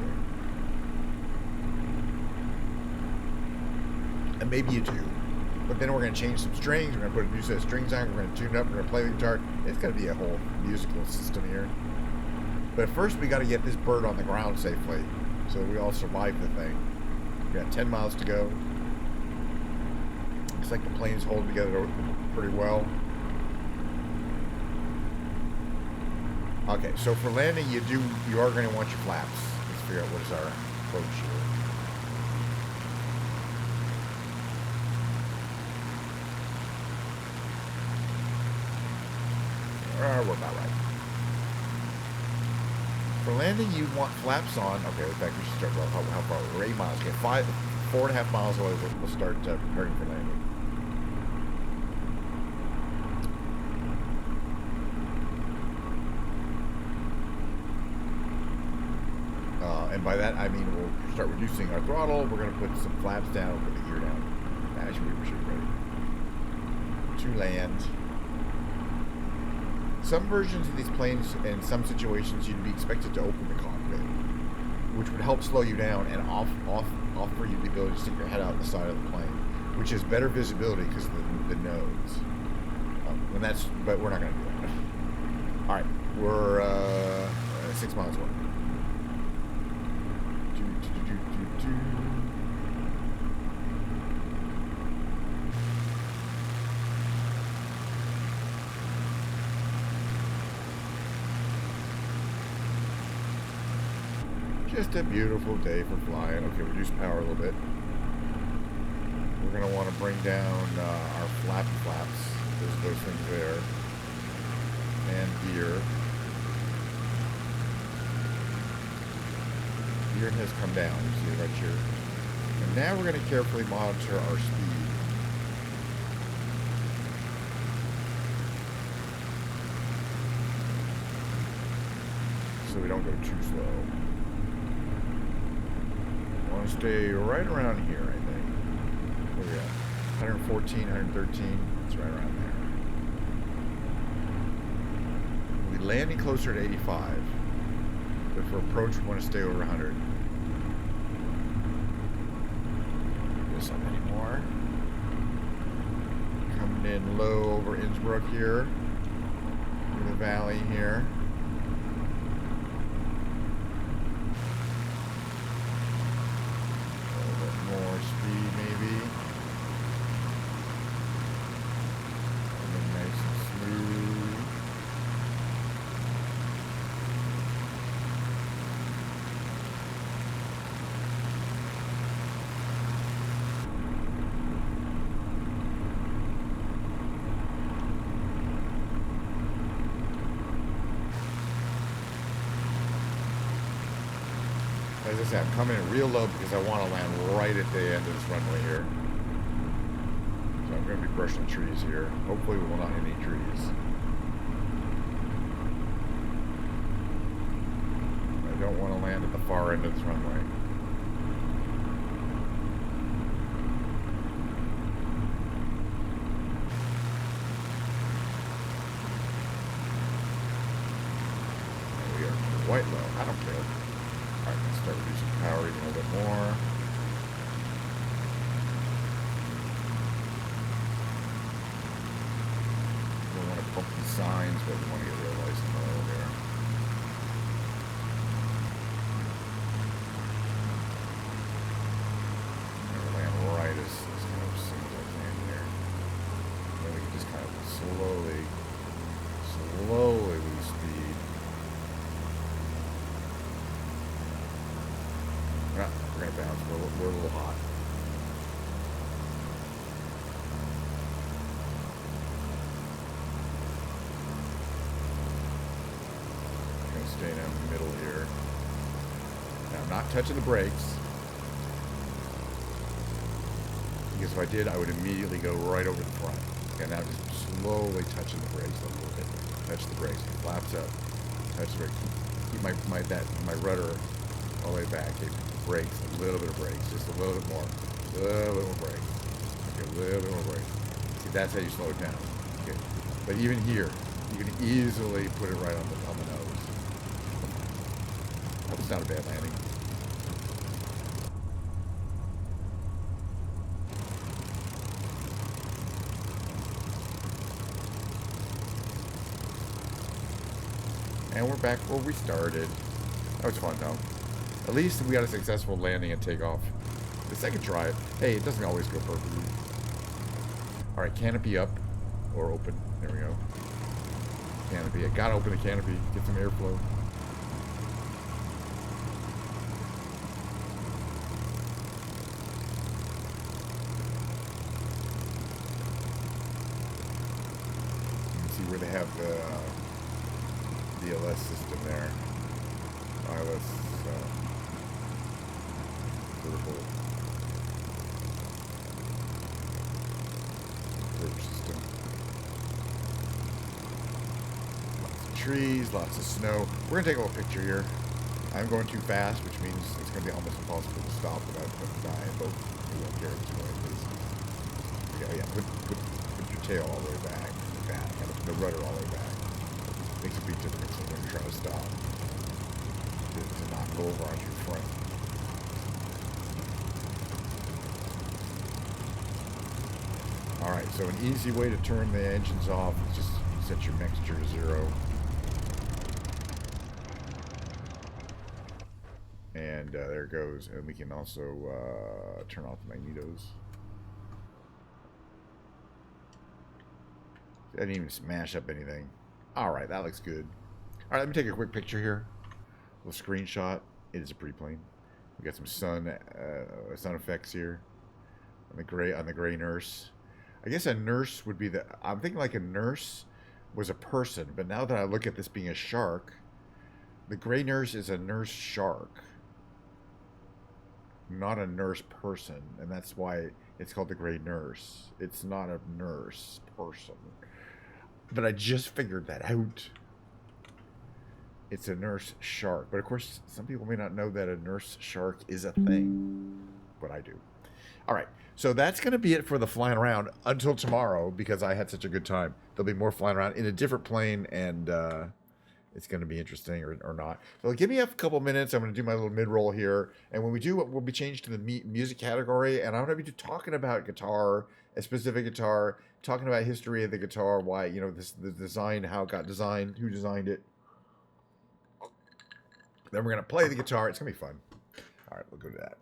And maybe you do. But then we're going to change some strings. We're going to put a new set of strings on. We're going to tune it up. We're going to play the guitar. It's going to be a whole musical system here. But first, we got to get this bird on the ground safely, so we all survive the thing. We got 10 miles to go. Looks like the plane's holding together pretty well. Okay, so for landing, you are going to want your flaps. Let's figure out what is our approach here. We're about right. For landing, you want flaps on. Okay, in fact, we should start. Well, how far? We're 8 miles. Okay, 4.5 miles away. We'll start preparing for landing. And by that, I mean we'll start reducing our throttle. We're going to put some flaps down, put the gear down. Actually, we should be ready to land. Some versions of these planes, in some situations, you'd be expected to open the cockpit, which would help slow you down and offer you the ability to stick your head out the side of the plane, which is better visibility because of the nose. But we're not going to do that. All right, we're 6 miles away. Just a beautiful day for flying. Okay, reduce power a little bit. We're going to want to bring down our flaps. There's those things there. And gear. Gear has come down. You see it right here. And now we're going to carefully monitor our speed. So we don't go too slow. I want to stay right around here, I think. What are we at? 114, 113. It's right around there. landing closer to 85. But for approach, we want to stay over 100. This up anymore. Coming in low over Innsbruck here. In the valley here. A little bit more speed maybe. Coming nice and smooth. As I said, I'm coming in real low because I want to land right at the end of this runway here. So I'm going to be brushing trees here. Hopefully we will not hit any trees. I don't want to land at the far end of this runway. And we are quite low. I don't care. Alright, let's start reducing power even a little bit more. We don't want to bump the signs, but we want to get real nice and low here. I'm going to land right as kind of soon as I can here. Then we can just kind of slowly lose speed. Yeah, we're gonna bounce. We're a little hot. Gonna stay down the middle here. Now I'm not touching the brakes. Because if I did, I would immediately go right over the front. Okay, now just slowly touching the brakes a little bit. Touch the brakes. Flaps up. Touch the brakes. Keep my rudder all the way back. Okay, brakes. A little bit of brakes. Just a little bit more. A little bit more brakes. Okay, a little bit more brakes. See, that's how you slow it down. Okay. But even here, you can easily put it right on the nose. That was not a bad landing. And we're back where we started. That was fun though. At least we got a successful landing and takeoff. The second try, hey, it doesn't always go perfectly. Alright, canopy up or open. There we go. Canopy. I gotta open the canopy, get some airflow. You can see where they have the DLS system there. Wireless vertical approach system. Lots of trees, lots of snow. We're gonna take a little picture here. I'm going too fast, which means it's gonna be almost impossible to stop without dying, but we won't care too much. Yeah, put your tail all the way back. And the rudder all the way back. Makes a big difference when you're trying to stop. To not go over onto your front. Alright, so an easy way to turn the engines off is just set your mixture to 0. And there it goes. And we can also turn off the magnetos. I didn't even smash up anything. Alright, that looks good. Alright, let me take a quick picture here. A little screenshot. It is a pre-plane. We got some sun effects here. On the gray nurse. I guess a nurse would be the... I'm thinking like a nurse was a person, but now that I look at this being a shark, the gray nurse is a nurse shark. Not a nurse person, and that's why it's called the gray nurse. It's not a nurse person. But I just figured that out. It's a nurse shark. But of course, some people may not know that a nurse shark is a thing. But I do. All right. So that's going to be it for the flying around until tomorrow because I had such a good time. There'll be more flying around in a different plane and it's going to be interesting or not. So give me a couple minutes. I'm going to do my little mid roll here, and when we do, we'll be changed to the music category, and I'm going to be talking about guitar, a specific guitar, talking about history of the guitar, why the design, how it got designed, who designed it. Then we're going to play the guitar. It's going to be fun. All right, we'll go to that.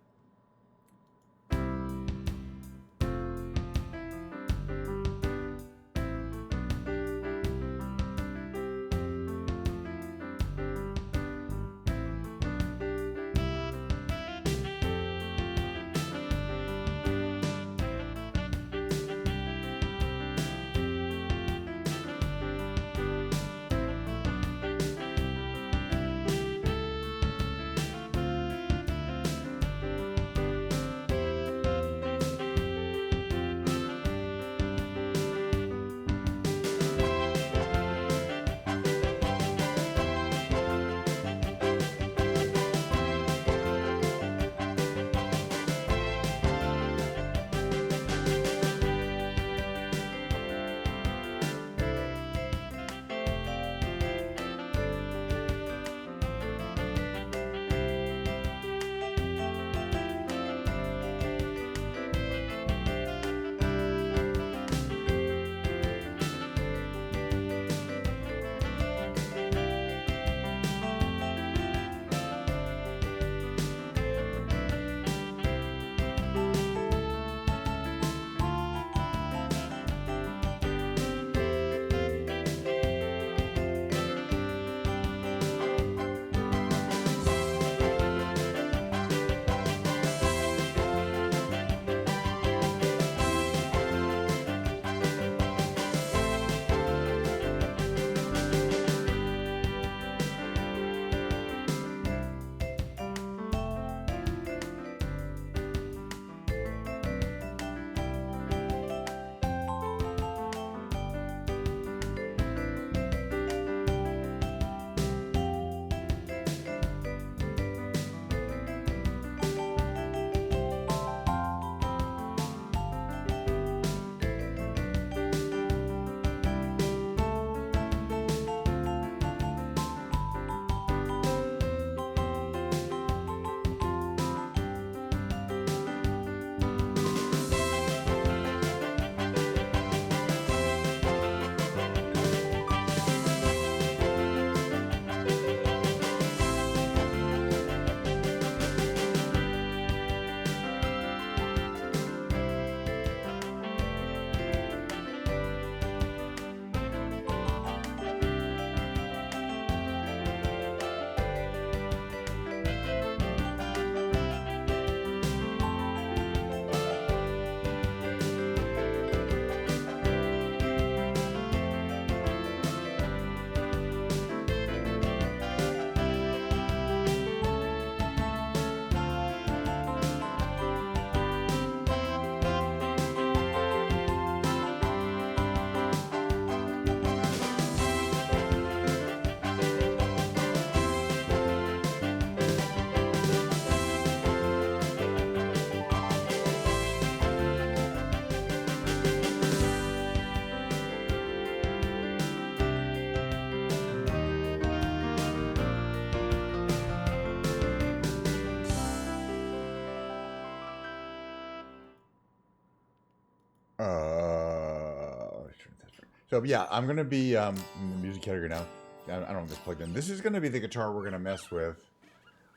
So yeah, I'm gonna be in the music category now. I don't have this plugged in. This is gonna be the guitar we're gonna mess with.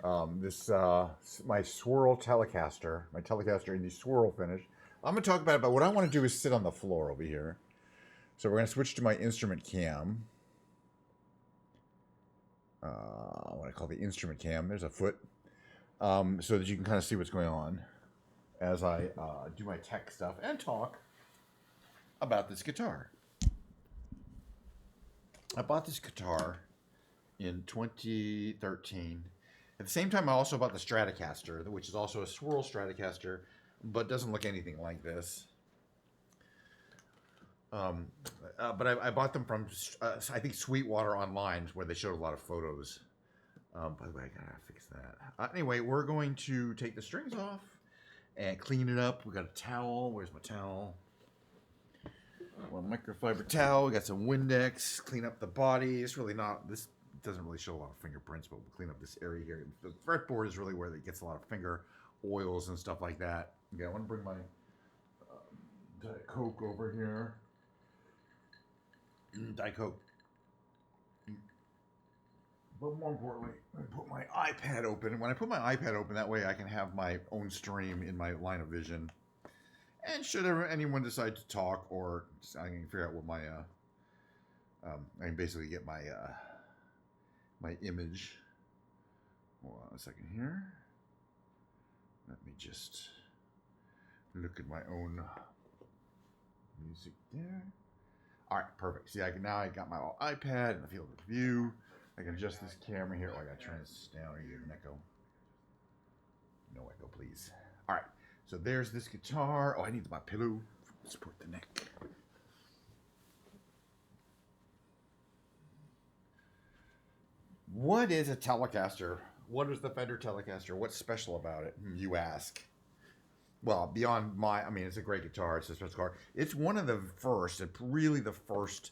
My Swirl Telecaster, my Telecaster in the Swirl finish. I'm gonna talk about it, but what I want to do is sit on the floor over here. So we're gonna switch to my instrument cam. What I call the instrument cam. There's a foot, so that you can kind of see what's going on as I do my tech stuff and talk about this guitar. I bought this guitar in 2013. At the same time, I also bought the Stratocaster, which is also a Swirl Stratocaster, but doesn't look anything like this. But I bought them from, I think, Sweetwater Online, where they showed a lot of photos. By the way, I gotta fix that. Anyway, we're going to take the strings off and clean it up. We got a towel. Where's my towel? One microfiber towel. We got some Windex. Clean up the body. It's really not, this doesn't really show a lot of fingerprints, but we'll clean up this area here. The fretboard is really where it gets a lot of finger oils and stuff like that. Okay, I want to bring my Diet Coke over here. Diet Coke. But more importantly, I put my iPad open. When I put my iPad open, that way I can have my own stream in my line of vision. And should ever anyone decide to talk, or I can figure out what my, I can basically get my my image. Hold on a second here. Let me just look at my own music there. All right, perfect. See, now I got my iPad and the field of view. I can adjust this camera here. Oh, I got to turn this down or you get an echo. No echo, please. All right, so there's this guitar. Oh, I need my pillow to support the neck. What is a Telecaster? What is the Fender Telecaster? What's special about it, you ask? Well, beyond my, I mean, it's a great guitar. It's a special guitar. It's one of the first, really the first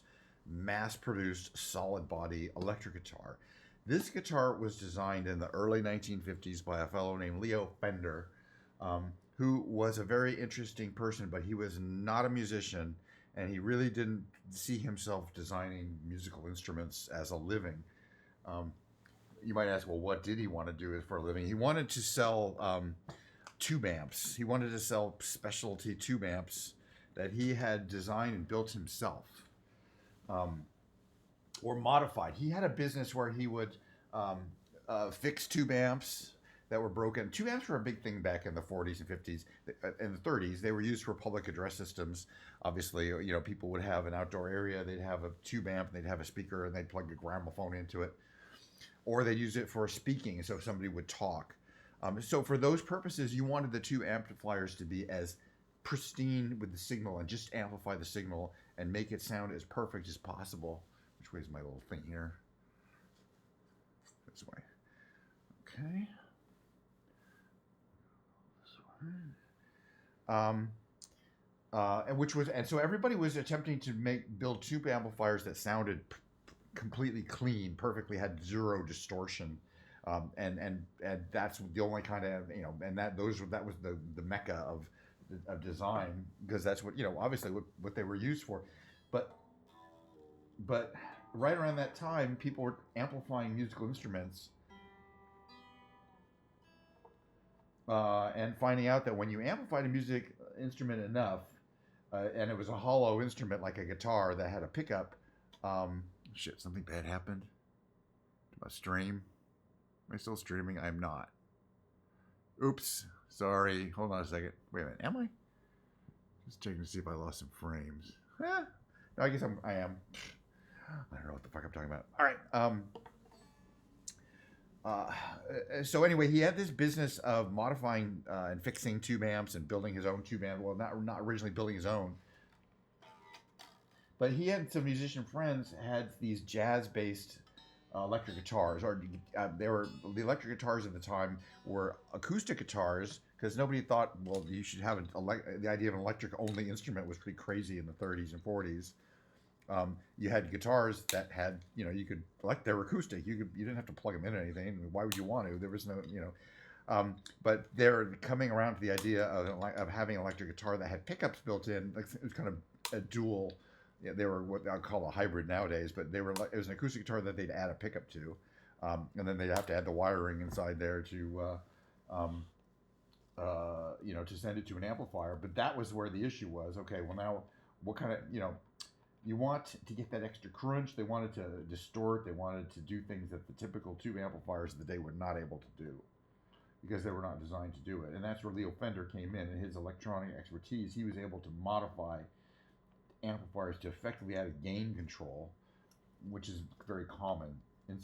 mass-produced solid-body electric guitar. This guitar was designed in the early 1950s by a fellow named Leo Fender, who was a very interesting person, but he was not a musician, and he really didn't see himself designing musical instruments as a living. You might ask, well, what did he want to do for a living? He wanted to sell tube amps. He wanted to sell specialty tube amps that he had designed and built himself, or modified. He had a business where he would fix tube amps that were broken. Tube amps were a big thing back in the 40s and 50s and the 30s. They were used for public address systems. Obviously, you know, people would have an outdoor area. They'd have a tube amp, and they'd have a speaker, and they'd plug a gramophone into it. Or they'd use it for speaking, so somebody would talk. So for those purposes, you wanted the two amplifiers to be as pristine with the signal and just amplify the signal and make it sound as perfect as possible. Which way is my little thing here? This way. Okay. This way. And so everybody was attempting to build tube amplifiers that sounded completely clean, perfectly, had zero distortion, and that's the only kind of, you know, and that was the mecca of design, because that's what, you know, obviously what they were used for, but right around that time, people were amplifying musical instruments, and finding out that when you amplified a music instrument enough, and it was a hollow instrument like a guitar that had a pickup. Shit, something bad happened to my stream. Am I still streaming? I'm not. Oops. Sorry. Hold on a second. Wait a minute. Am I? Just checking to see if I lost some frames. No, I guess I am. I don't know what the fuck I'm talking about. All right. So anyway, he had this business of modifying and fixing tube amps and building his own tube amp. Well, not originally building his own. But he and some musician friends had these jazz-based electric guitars, or they were the electric guitars at the time were acoustic guitars, because nobody thought, well, you should have the idea of an electric-only instrument was pretty crazy in the 30s and 40s. You had guitars that had, you know, they were acoustic. You didn't have to plug them into anything. Why would you want to? There was no, you know. But they're coming around to the idea of having an electric guitar that had pickups built in. Like, it was kind of a dual. Yeah, they were what I'll call a hybrid nowadays, but it was an acoustic guitar that they'd add a pickup to, and then they'd have to add the wiring inside there to, you know, to send it to an amplifier. But that was where the issue was. Okay, well now, what kind of, you know, you want to get that extra crunch. They wanted to distort. They wanted to do things that the typical tube amplifiers of the day were not able to do, because they were not designed to do it. And that's where Leo Fender came in, and his electronic expertise. He was able to modify amplifiers to effectively add a gain control, which is very common, in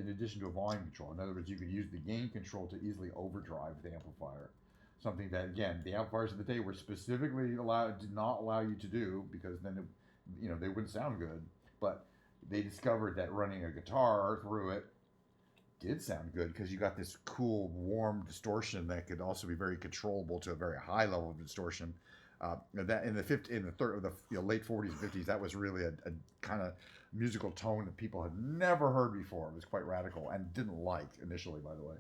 addition to a volume control. In other words, you could use the gain control to easily overdrive the amplifier, something that, again, the amplifiers of the day were specifically did not allow you to do, because then you know, they wouldn't sound good. But they discovered that running a guitar through it did sound good, because you got this cool warm distortion that could also be very controllable to a very high level of distortion. That in the late 40s and 50s, that was really a kind of musical tone that people had never heard before. It was quite radical and didn't like initially, by the way.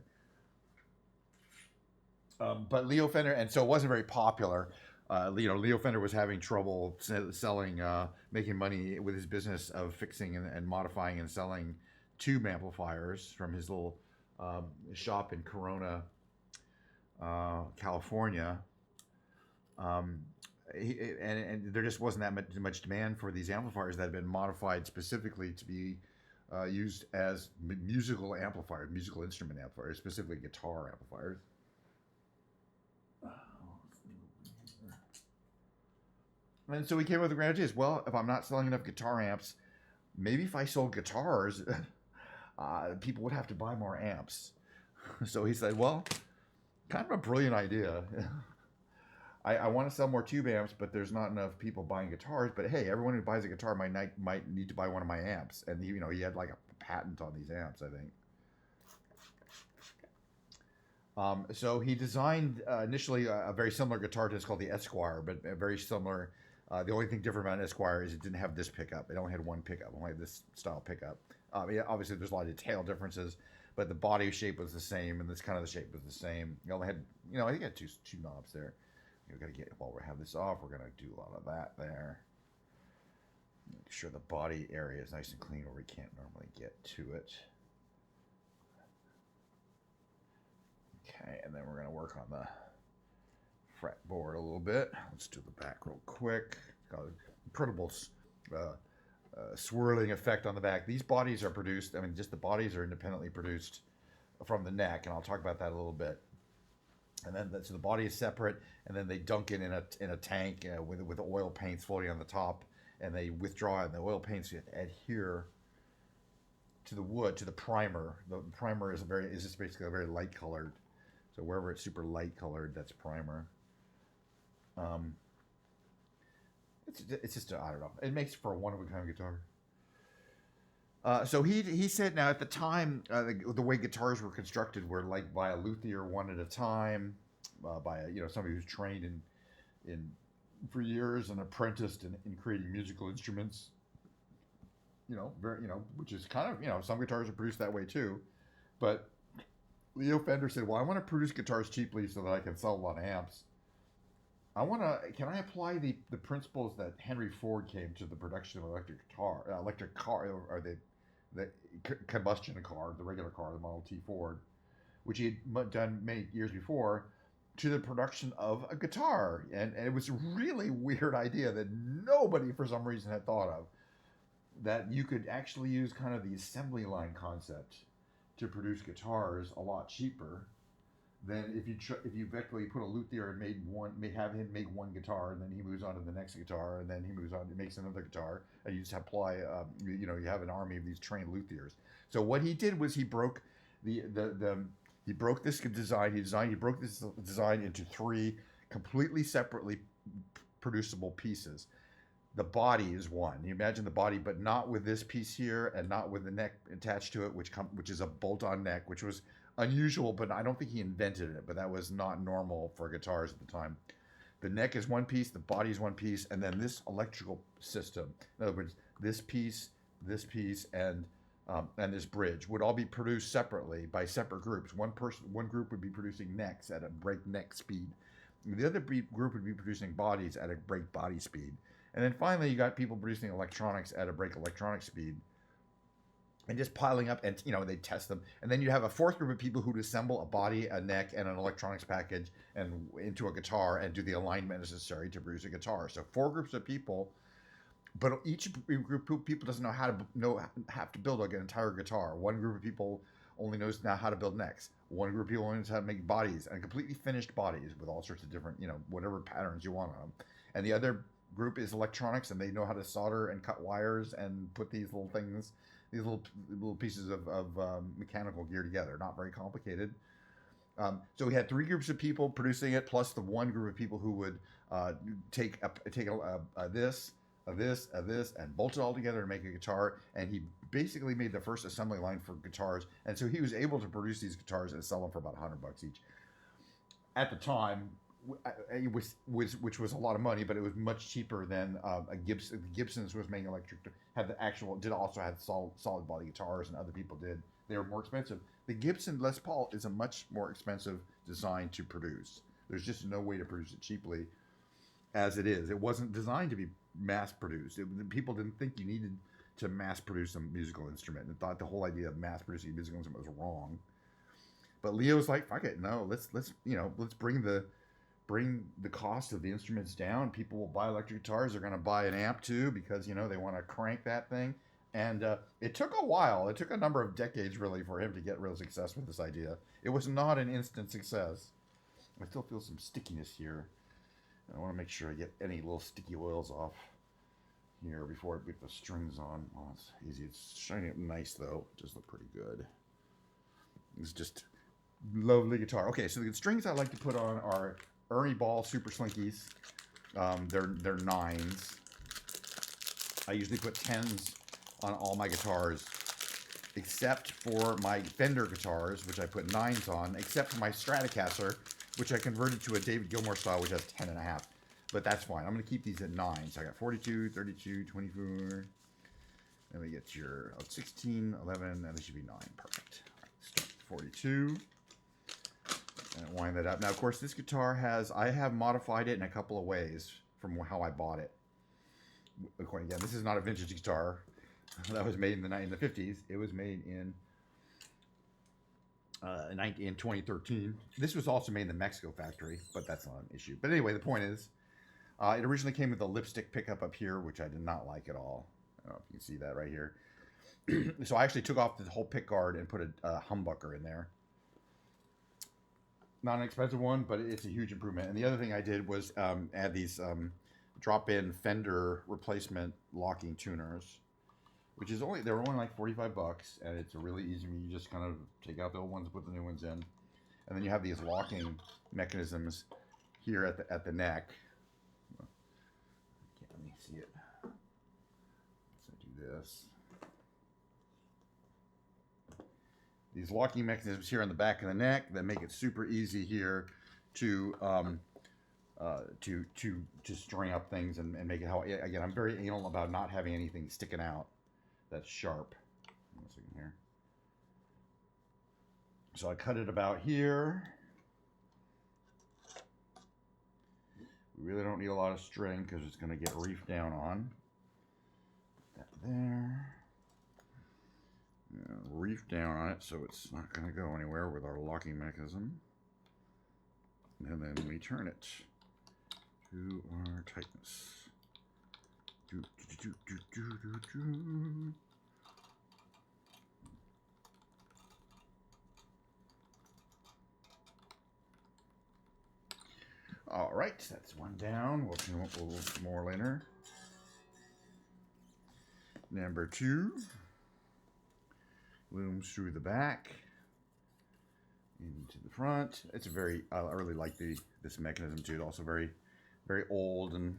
But Leo Fender, and so it wasn't very popular. Leo Fender was having trouble selling, making money with his business of fixing and modifying and selling tube amplifiers from his little shop in Corona, California. And there just wasn't that much demand for these amplifiers that had been modified specifically to be used as musical amplifiers, musical instrument amplifiers, specifically guitar amplifiers. And so we came up with the grand idea: well, if I'm not selling enough guitar amps, maybe if I sold guitars, people would have to buy more amps. So he said, well, kind of a brilliant idea. I want to sell more tube amps, but there's not enough people buying guitars. But hey, everyone who buys a guitar might need to buy one of my amps. And he had like a patent on these amps, I think. So he designed initially a very similar guitar to this called the Esquire, but very similar. The only thing different about an Esquire is it didn't have this pickup. It only had one pickup, only had this style pickup. Obviously, there's a lot of detail differences, but the body shape was the same, and this kind of the shape was the same. You only had, I think it had two knobs there. We've got to get, while we have this off, we're going to do a lot of that there. Make sure the body area is nice and clean where we can't normally get to it. Okay, and then we're going to work on the fretboard a little bit. Let's do the back real quick. It's got an incredible swirling effect on the back. These bodies are produced, just the bodies are independently produced from the neck, and I'll talk about that a little bit. And then so the body is separate, and then they dunk it in a tank with oil paints floating on the top, and they withdraw it, and the oil paints adhere to the wood, to the primer. The primer is just basically a very light colored. So wherever it's super light colored, that's primer. It's just I don't know. It makes for a one of a kind guitar. So he said, now at the time the way guitars were constructed were like by a luthier one at a time, by somebody who's trained in for years and apprenticed in creating musical instruments. Which is kind of some guitars are produced that way too, but Leo Fender said, well, I want to produce guitars cheaply so that I can sell a lot of amps. Can I apply the principles that Henry Ford came to the production of electric car, or the combustion car, the regular car, the Model T Ford, which he had done many years before, to the production of a guitar. And it was a really weird idea that nobody for some reason had thought of, that you could actually use kind of the assembly line concept to produce guitars a lot cheaper than if you effectively put a luthier and have him make one guitar, and then he moves on to the next guitar, and then he moves on to makes another guitar, and you just apply you have an army of these trained luthiers. So what he did was he broke this design. He broke this design into three completely separately producible pieces. The body is one. You imagine the body, but not with this piece here, and not with the neck attached to it, which is a bolt-on neck, which was unusual, but I don't think he invented it. But that was not normal for guitars at the time. The neck is one piece, the body is one piece, and then this electrical system. In other words, this piece, and this bridge would all be produced separately by separate groups. One group would be producing necks at a breakneck speed. The other group would be producing bodies at a break body speed. And then finally, you got people producing electronics at a break electronic speed, and just piling up, and they test them. And then you have a fourth group of people who'd assemble a body, a neck, and an electronics package and into a guitar, and do the alignment necessary to produce a guitar. So 4 groups of people, but each group of people doesn't have to build an entire guitar. One group of people only knows now how to build necks. One group of people only knows how to make bodies, and completely finished bodies with all sorts of different, whatever patterns you want on them. And the other group is electronics, and they know how to solder and cut wires and put these little things, these little pieces of mechanical gear together. Not very complicated. So we had 3 groups of people producing it, plus the one group of people who would take this, and bolt it all together and make a guitar. And he basically made the first assembly line for guitars, and so he was able to produce these guitars and sell them for about $100 each. At the time, it was which was a lot of money, but it was much cheaper than a Gibson. The Gibsons was making electric, had the actual, did also have solid body guitars, and other people did. They were more expensive. The Gibson Les Paul is a much more expensive design to produce. There's just no way to produce it cheaply as it is. It wasn't designed to be mass produced. People didn't think you needed to mass produce a musical instrument, and thought the whole idea of mass producing a musical instrument was wrong. But Leo's like, fuck it, no, let's bring the cost of the instruments down. People will buy electric guitars. They're going to buy an amp too, because they want to crank that thing. And it took a while. It took a number of decades really for him to get real success with this idea. It was not an instant success. I still feel some stickiness here. I want to make sure I get any little sticky oils off here before I put the strings on. Oh, it's easy. It's shining up nice though. It does look pretty good. It's just lovely guitar. Okay, so the strings I like to put on are Ernie Ball Super Slinkies. They're 9s. I usually put 10s on all my guitars, except for my Fender guitars, which I put 9s on, except for my Stratocaster, which I converted to a David Gilmour style, which has 10.5. But that's fine. I'm going to keep these at 9. So I got 42, 32, 24. Then we get your 16, 11, and this should be 9. Perfect. All right, start 42. And wind that up. Now, of course, this guitar I have modified it in a couple of ways from how I bought it. Again, this is not a vintage guitar. That was made in the 50s. It was made in 2013. This was also made in the Mexico factory, but that's not an issue. But anyway, the point is, it originally came with a lipstick pickup up here, which I did not like at all. I don't know if you can see that right here. So I actually took off the whole pick guard and put a humbucker in there. Not an expensive one, but it's a huge improvement. And the other thing I did was add these drop-in Fender replacement locking tuners, which is they were only like $45, and it's a really easy. You just kind of take out the old ones, put the new ones in, and then you have these locking mechanisms here at the neck. Can't let me see it. So I do this. These locking mechanisms here on the back of the neck that make it super easy here to string up things and make it how. Again, I'm very anal about not having anything sticking out that's sharp. One second here. So I cut it about here. We really don't need a lot of string because it's going to get reefed down on. Put that there. Reef down on it so it's not going to go anywhere with our locking mechanism. And then we turn it to our tightness. All right, that's one down. We'll do a little more later. Number 2. Looms through the back into the front. It's a very, I really like this mechanism too. It's also very, very old and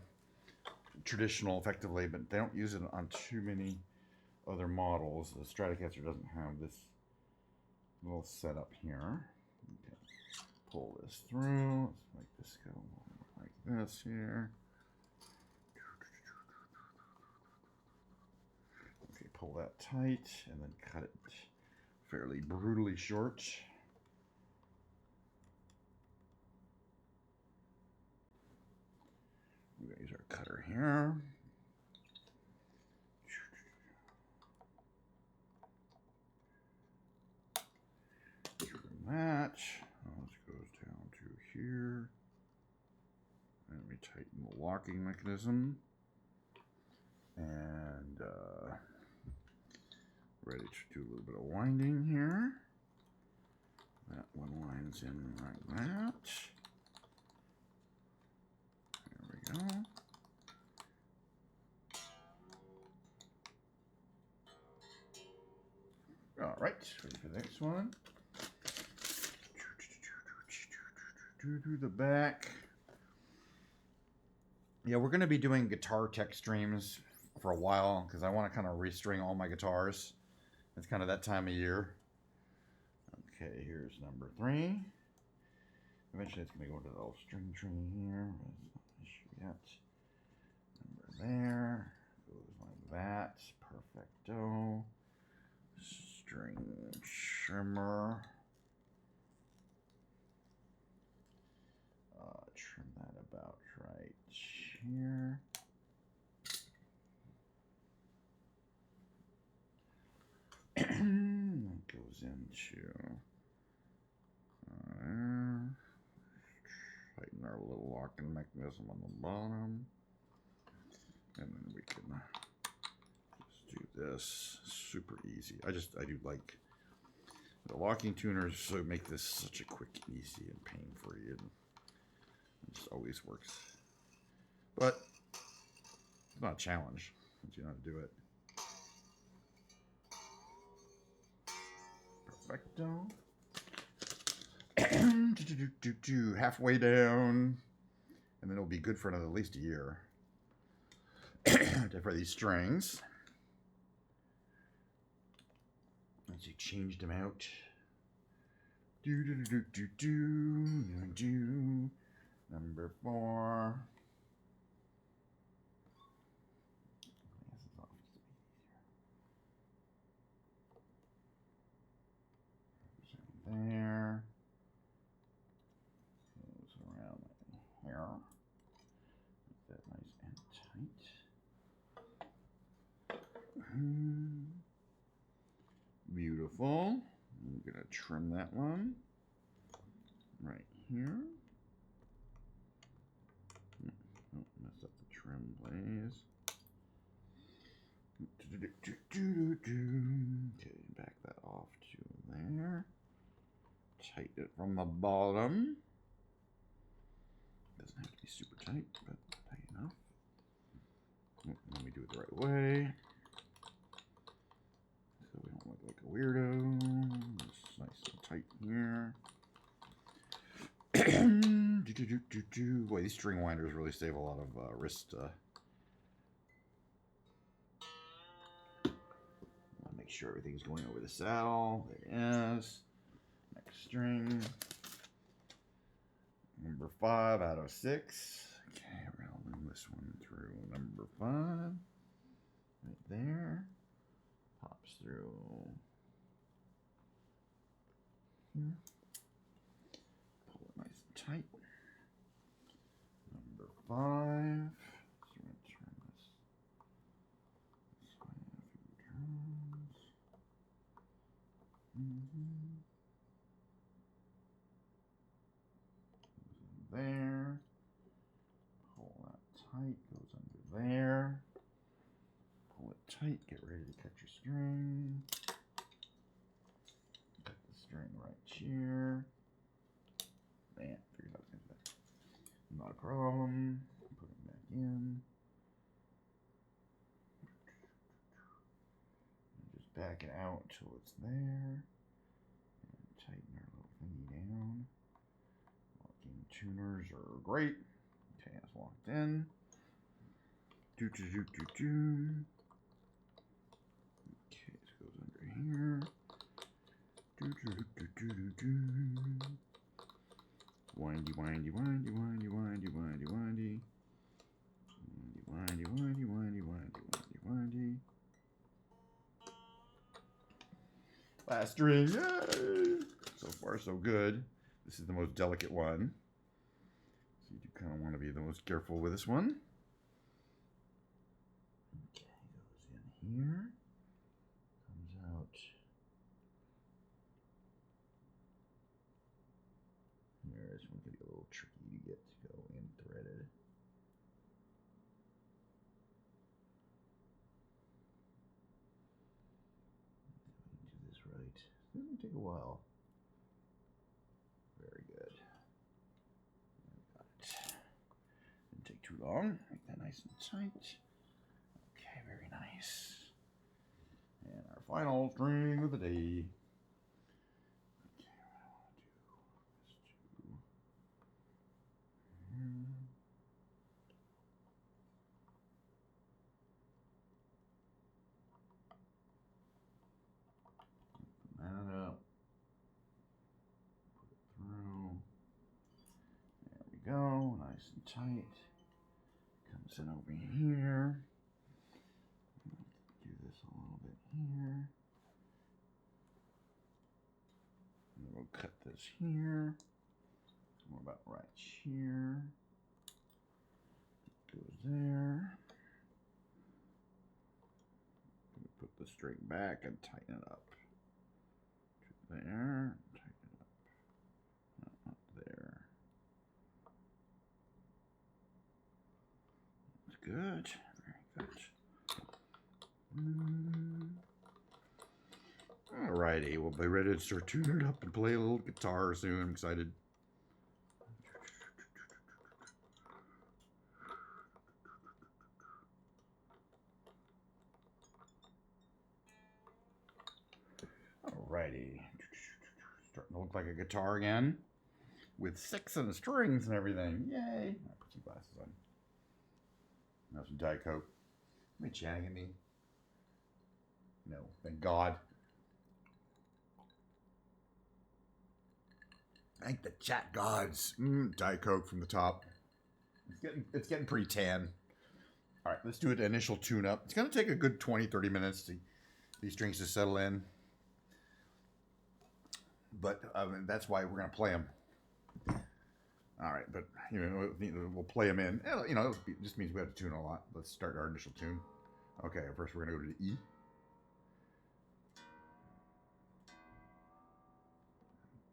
traditional, effectively, but they don't use it on too many other models. The Stratocaster doesn't have this little setup here. Okay. Pull this through. Let's make this go like this here. Okay, pull that tight and then cut it fairly brutally short. We're going to use our cutter here. Trim that. This goes down to here. And we tighten the locking mechanism. And ready to do a little bit of winding here. That one winds in like that. There we go. All right, ready for the next one. Do the back. Yeah, we're going to be doing guitar tech streams for a while because I want to kind of restring all my guitars. It's kind of that time of year. Okay, here's number 3. Eventually it's going to go into the little string tree here. Yet. Number there. Goes like that. Perfecto. String trimmer. Trim that about right here. That goes into tighten our little locking mechanism on the bottom, and then we can just do this. Super easy. I do like the locking tuners, so make this such a quick, easy, and pain-free, and it just always works. But it's not a challenge once you know how to do it. Perfecto. Halfway down, and then it'll be good for another at least a year. For these strings, once you changed them out, number 4. There. Goes around here. Make that nice and tight. Beautiful. I'm going to trim that one right here. Oh, messed up the trim, please. Okay, back that off to there. Tighten it from the bottom. Doesn't have to be super tight, but tight enough. Let me do it the right way, so we don't look like a weirdo. It's nice and tight here. Boy, these string winders really save a lot of wrist. Make sure everything's going over the saddle. There it is. Next string. Number 5 out of 6. Okay, we're going to run this one through number 5. Right there. Pops through here. Pull it nice and tight. Number 5. So we're going to turn this way a few turns. There. Pull that tight, goes under there. Pull it tight, get ready to cut your string. Cut the string right here. Man, figured I was going to do that. Not a problem. Put it back in. And just back it out until it's there. And tighten our little thingy down. Tuners are great. Okay, it's locked in. Okay, this goes under here. Windy, windy, windy, windy, windy, windy, windy. Windy, windy, windy, windy, windy, windy. Last string, yay! So far, so good. This is the most delicate one. So you do kind of want to be the most careful with this one. Okay, goes in here. Comes out here. This one could be a little tricky to get to go in threaded. Do this right. It's going to take a while. Very good. Got it. Didn't take too long. Make that nice and tight. Okay, very nice. And our final string of the day. Okay, what I want to do is to open that up. Put it through. nice and tight. Comes in over here. Do this a little bit here. And we'll cut this here. More about right here. Goes there. Put the string back and tighten it up. There. Tighten it up. No, up there. That's good. Very good. Alrighty, we'll be ready to start tuning it up and play a little guitar soon. I'm excited. Alrighty. Starting to look like a guitar again. With 6 and strings and everything. Yay. I'll put some glasses on. Now some Diet Coke. Are you chatting at me? No, thank God. Thank the chat gods. Diet Coke from the top. It's getting pretty tan. All right, let's do an initial tune-up. It's going to take a good 20-30 minutes to these strings to settle in. But that's why we're going to play them. All right, but you know we'll play them in. You know, it just means we have to tune a lot. Let's start our initial tune. Okay, first we're going to go to E.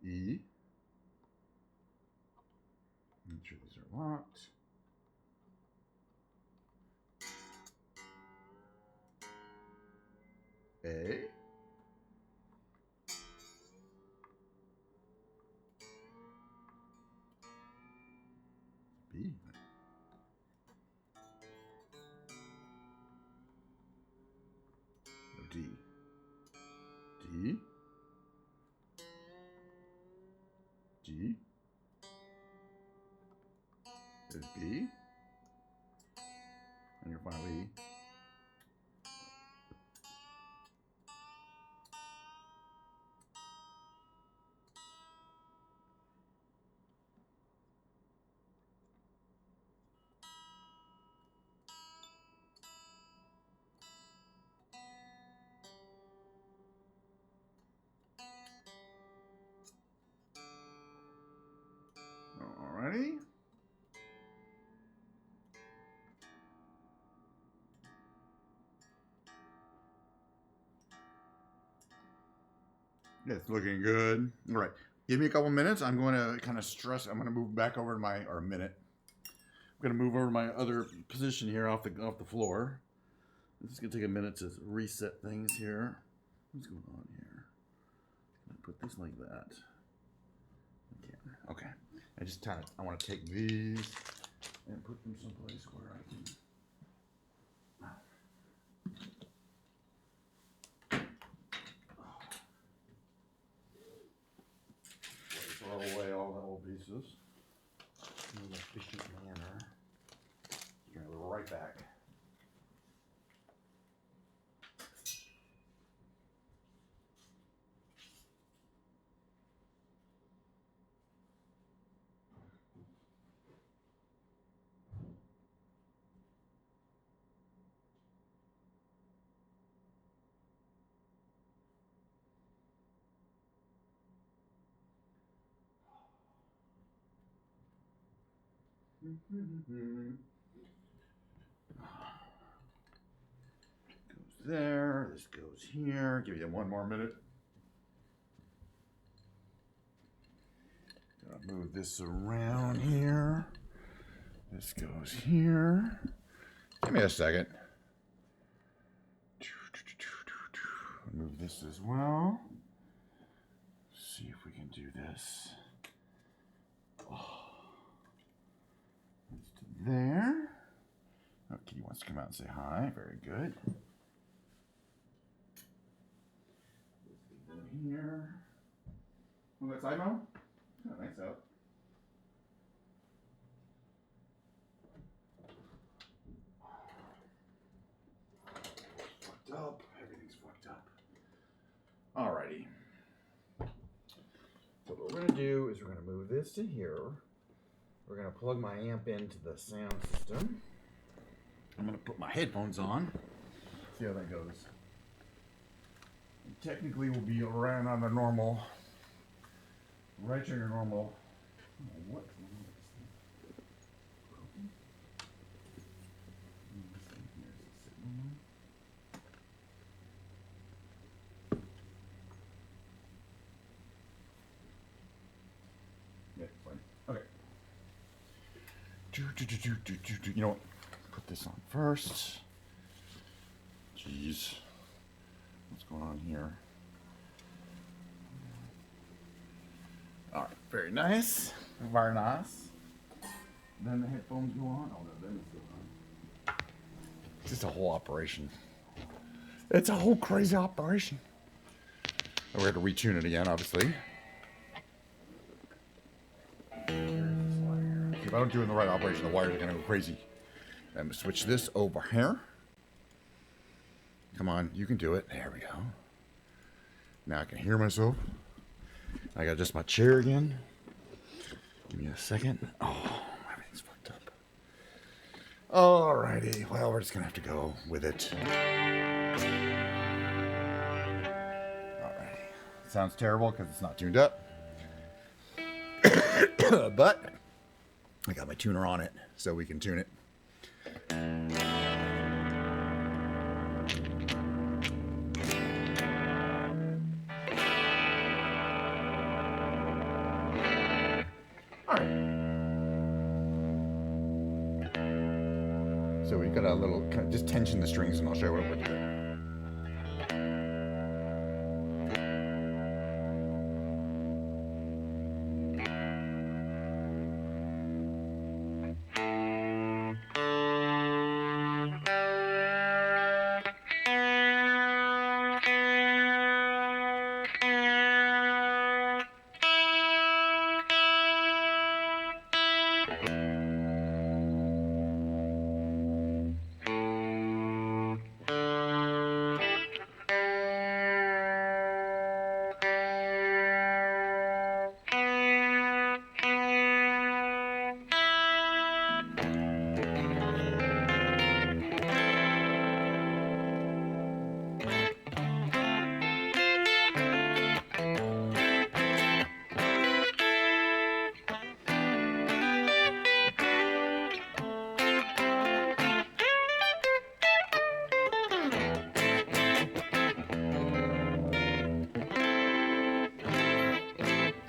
E. Make sure these are locked. A. B. D. D. G. There's B. And your final E. Alrighty. It's looking good. All right. Give me a couple minutes. I'm going to kind of stress. I'm going to move back over to or a minute. I'm going to move over to my other position here off the floor. This is going to take a minute to reset things here. What's going on here? I'm going to put this like that. Okay. I want to take these and put them someplace where I can. Throw away all the old pieces in an efficient manner. We're going to go right back. Goes there. This goes here. Give you one more minute. Gotta move this around here. This goes here. Give me a second. Move this as well. See if we can do this. There. Oh, Kitty wants to come out and say hi. Very good. Here. Oh, that's IMO? Oh, nice out. Fucked up. Everything's fucked up. Alrighty. So what we're going to do is we're going to move this to here. We're gonna plug my amp into the sound system. I'm gonna put my headphones on. See how that goes. Technically, we'll be around on the normal, right to your normal. What? Yeah, fine. Okay. You know what? Put this on first. Jeez. What's going on here? Alright, very nice. Very nice. Then the headphones go on. Oh no, then it's still on. It's just a whole operation. It's a whole crazy operation. We're going to retune it again, obviously. If I don't do it in the right operation, the wires are going to go crazy. I'm going to switch this over here. Come on, you can do it. There we go. Now I can hear myself. I got just my chair again. Give me a second. Oh, everything's fucked up. Alrighty. Well, we're just going to have to go with it. Alrighty. Sounds terrible because it's not tuned up. But I got my tuner on it so we can tune it. So we got a little, just tension the strings and I'll show you what we're doing.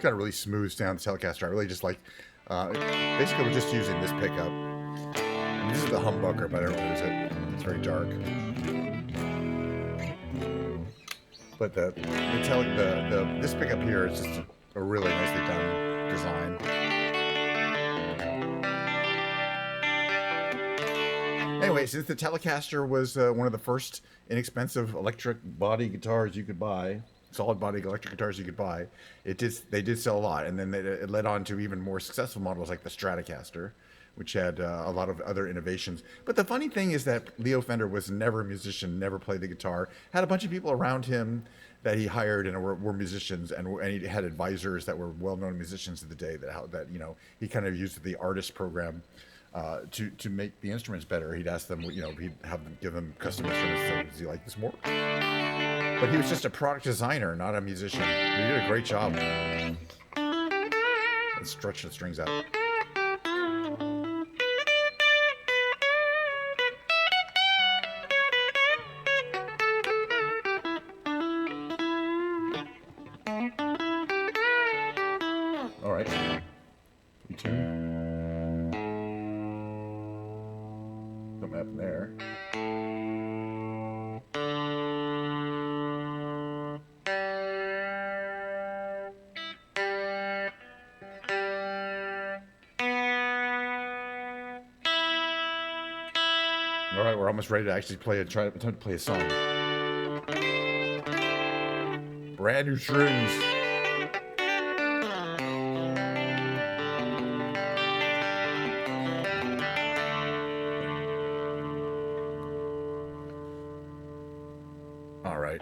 Got a really smooth sound Telecaster. I really just like, basically we're just using this pickup. And this is the humbucker, but I don't use it. It's very dark. But this pickup here is just a really nicely done design. Anyway, since the Telecaster was one of the first inexpensive electric body guitars you could buy, solid body electric guitars you could buy, they did sell a lot, and then it led on to even more successful models like the Stratocaster, which had a lot of other innovations. But the funny thing is that Leo Fender was never a musician, never played the guitar, had a bunch of people around him that he hired and were musicians, and he had advisors that were well-known musicians of the day that you know, he kind of used the artist program to make the instruments better. He'd ask them, you know, he'd have them give them custom instruments. Say, does he like this more? But he was just a product designer, not a musician. He did a great job. Let's stretch the strings out. All right. You tune. Something happened there. All right, we're almost ready to actually try to play a song. Brand new strings. All right.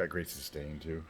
got great sustain too.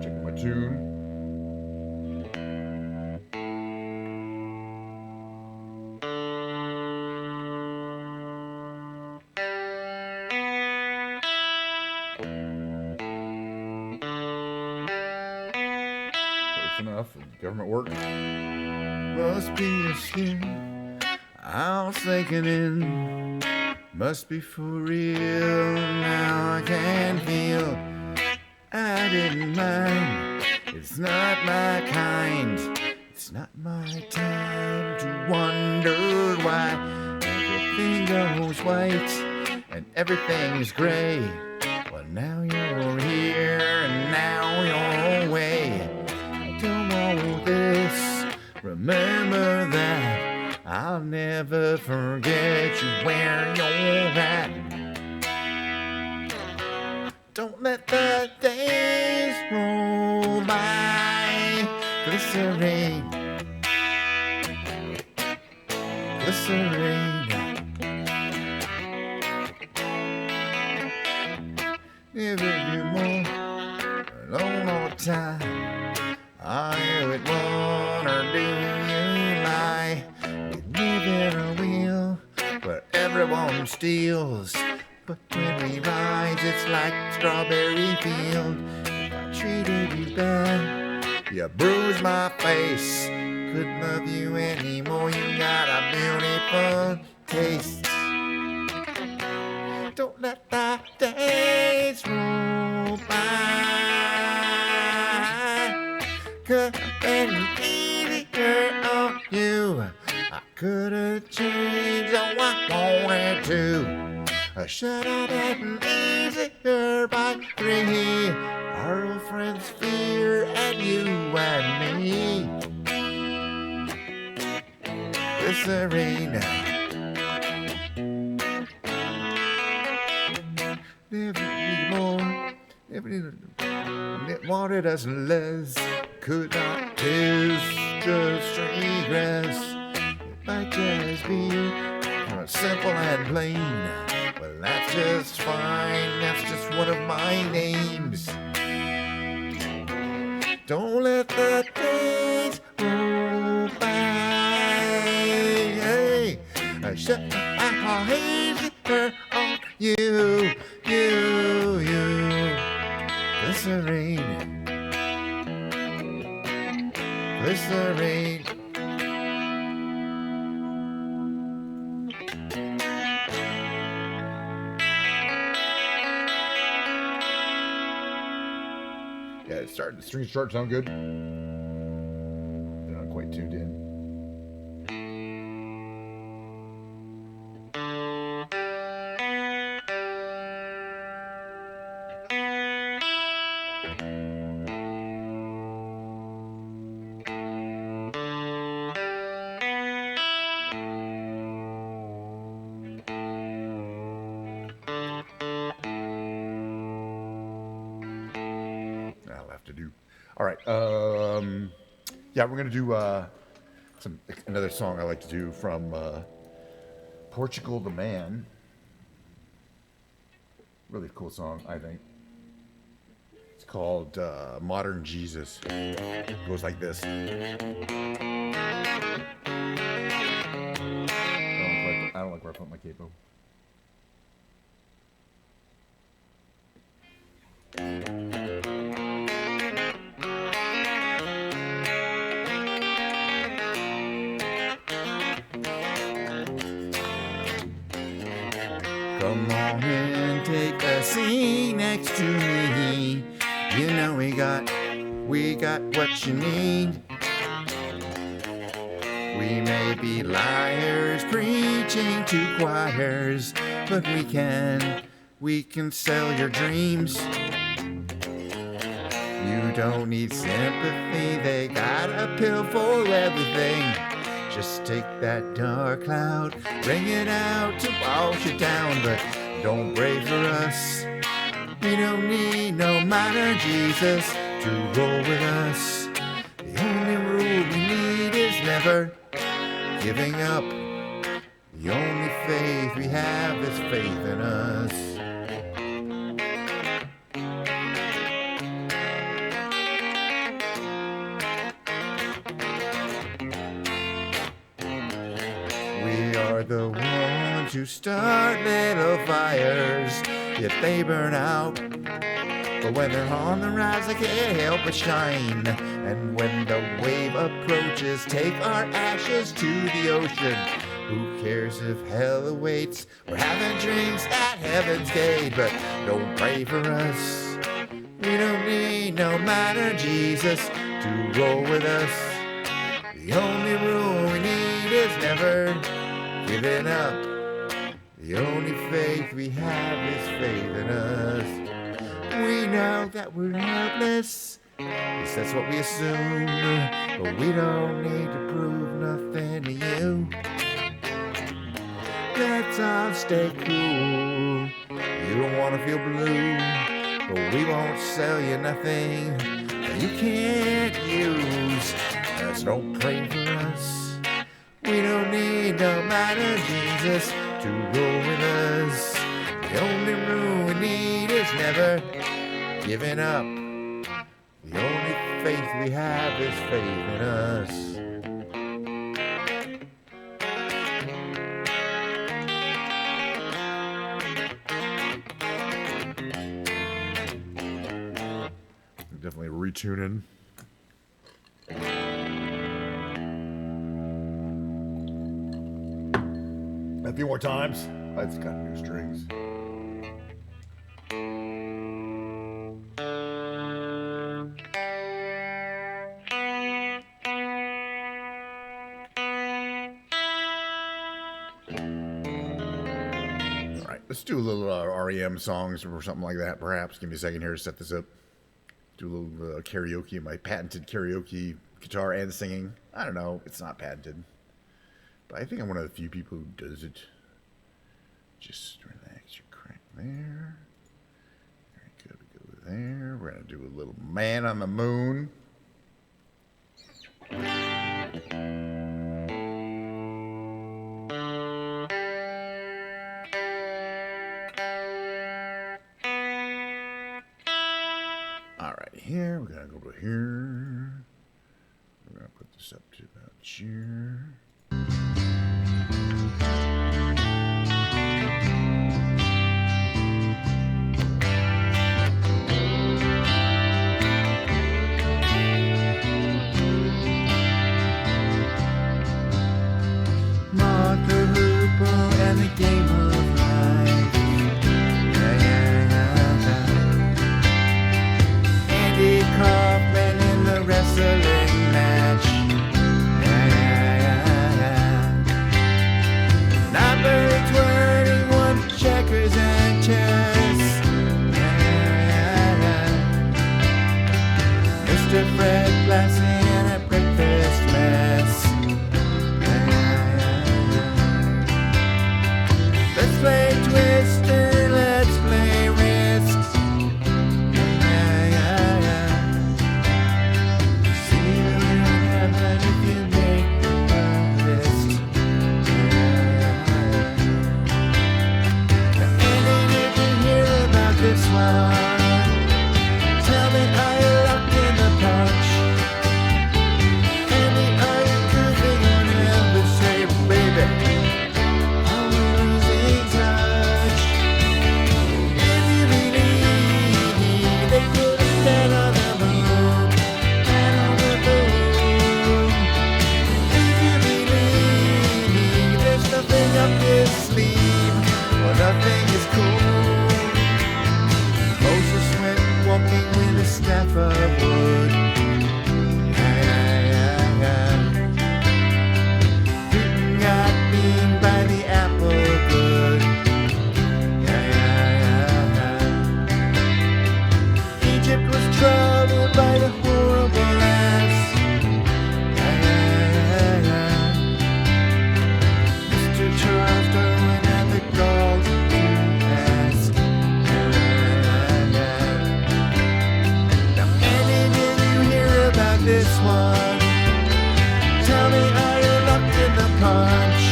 Checking my tune. Close enough. Government work. Must be a scheme. I'll take it in. Must be for real. Now I can feel. I didn't mind. It's not my kind. It's not my time to wonder why everything goes white and everything is gray. Well, now you're here and now you're away. Don't know this. Remember that. I'll never forget you where you're at. Don't let the days roll by. Glycerine, glycerine. Never do more alone all the time. Are you at one or do you lie? You live in a wheel where everyone steals. But when we rise, it's like strawberry field. If I treated you bad, you bruised my face. Couldn't love you anymore, you got a beautiful taste. Don't let the days roll by. Could have been easier on you. I could have changed, oh, I wanted to. I should have been easier by 3. Our old friends fear and you and me. Glycerine. Never need more. Never need wanted us less. Could not kiss just regress. It might just be simple and plain. Well, that's just fine, that's just one of my names. Don't let the days roll by. Hey, I shut my hazy on you, you. Glycerine, glycerine. Yeah, the strings start to sound good. They're not quite tuned in. That'll have to do. All right. Yeah, we're gonna do another song I like to do from Portugal the Man. Really cool song, I think. It's called Modern Jesus. It goes like this. I don't like where I put my capo. Come on and take a seat next to me. You know we got what you need. We may be liars preaching to choirs, but we can sell your dreams. You don't need sympathy, they got a pill for everything. Just take that dark cloud, bring it out to wash it down, but don't pray for us. We don't need no minor Jesus to roll with us. The only rule we need is never giving up. The only faith we have is faith in us. We are the ones who start little fires, yet they burn out. But when they're on the rise, I can't help but shine. And when the wave approaches, take our ashes to the ocean. Who cares if hell awaits? We're having drinks at heaven's gate, but don't pray for us. We don't need no minor Jesus to roll with us. The only rule we need is never giving up. The only faith we have is faith in us. We know that we're helpless, at least that's what we assume, but we don't need to prove nothing to you. Let's all stay cool. You don't want to feel blue, but we won't sell you nothing that you can't use. Just don't pray for us. We don't need no minor Jesus to roll with us. The only rule we need is never giving up. The only faith we have is faith in us. Definitely retuning. A few more times. It's got new strings. All right, let's do a little REM songs or something like that, perhaps. Give me a second here to set this up. Do a little karaoke, my patented karaoke guitar and singing. I don't know, it's not patented. But I think I'm one of the few people who does it. Just relax your crank there. Very good, we go there. We're going to do a little Man on the Moon. All right, here, we're going to go to here. We're going to put this up to about here. And the game of life. Andy Kaufman in the wrestling match. Number 21, checkers and chess. Mr. Fred Blassie in a breakfast mess. Let's play Twister, let's play Risks. See you in heaven if you make the list. Now, Andy, did you hear about this one? Tell me staff of wood. Newton got beaten by the apple good. Egypt was troubled by the horrible ass. Mr. Charles Darwin had the gall to ask. Now, Annie, did you hear about this one? Tell me, are you locked in the punch?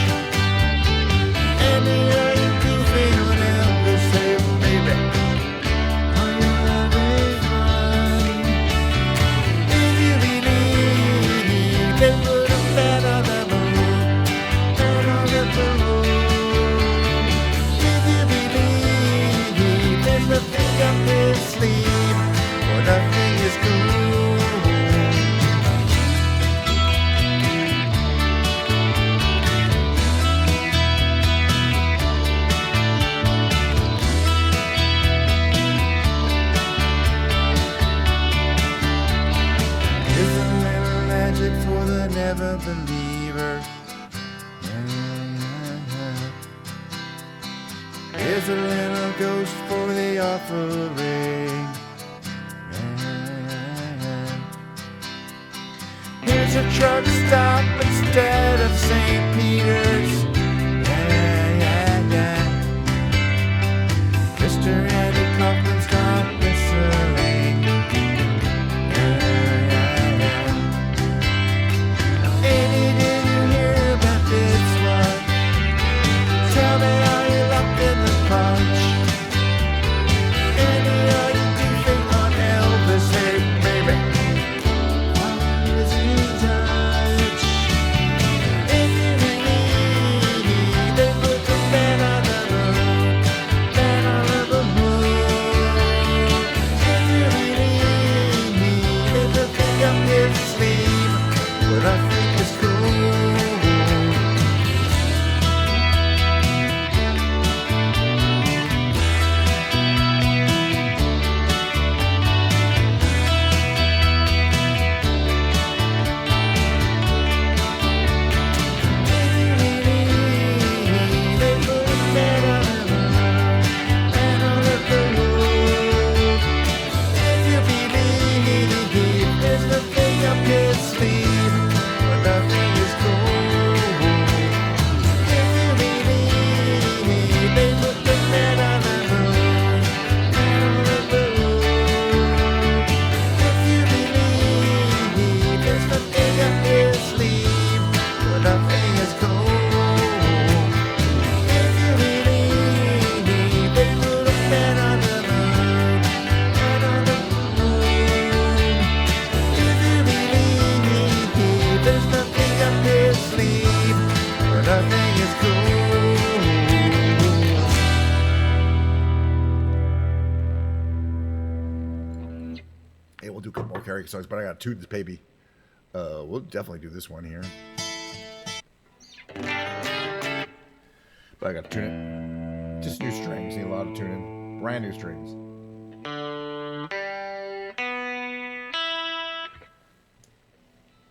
Annie, are you goofing on Elvis? Hey, baby, are you having fun? If you believe they put a man on the moon, man on the moon. If you believe there's nothing up his sleeve, or nothing is cool. Is a little magic for the never believer. Here's a little ghost for the offering. Here's a truck stop instead of St. Peter's. Mr. Andy Kaufman's gone whistling. Annie, did you hear about this one? Tell me, are you locked in the punch? Annie, are you goofing on Elvis? Hey, baby, how is he touch? If you believe they put the man on the moon, man on the moon. If you believe there's a thing up his sleeve, what I think is cool. Hey, we'll do a couple more karaoke songs, but I gotta tune this baby. We'll definitely do this one here. But I gotta tune it. Just new strings, need a lot of tuning. Brand new strings.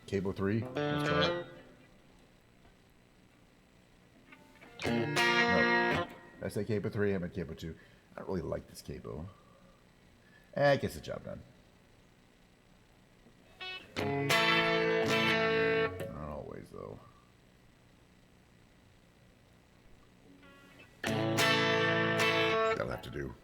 Cable 3, let's try it. No, I say cable 3, I meant cable 2. I don't really like this cable. It gets the job done. Not always, though. That'll have to do.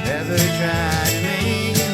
Never try to make it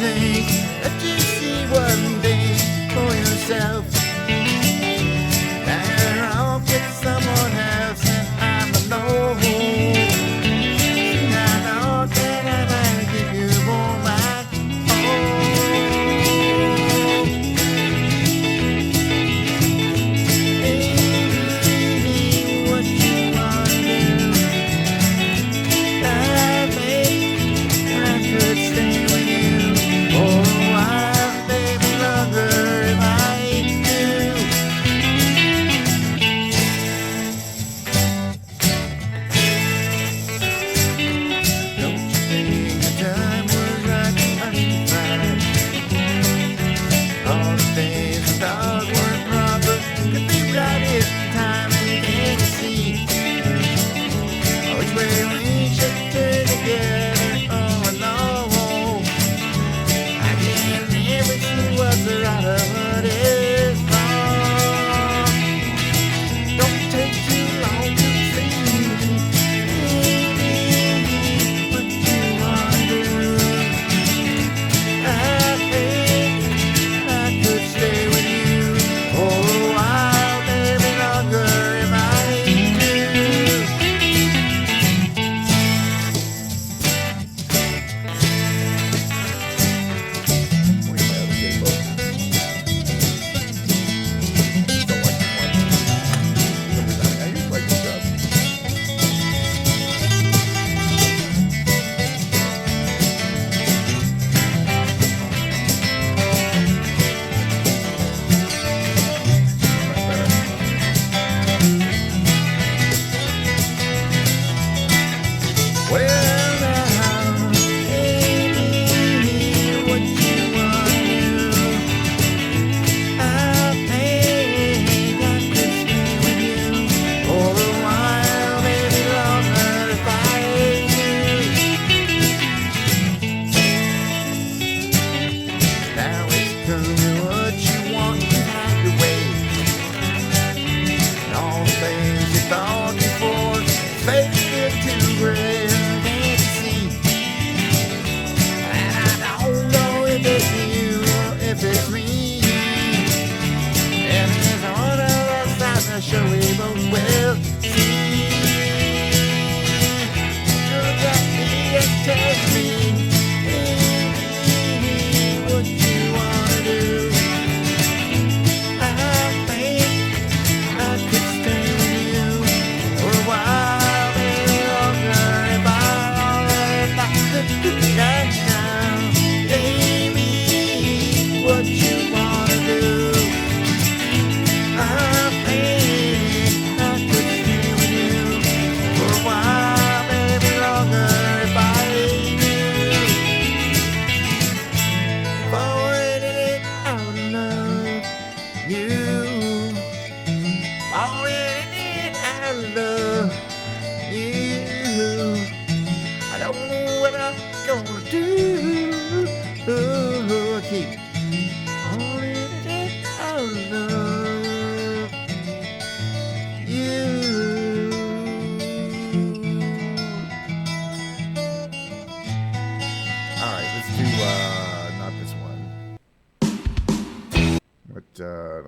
But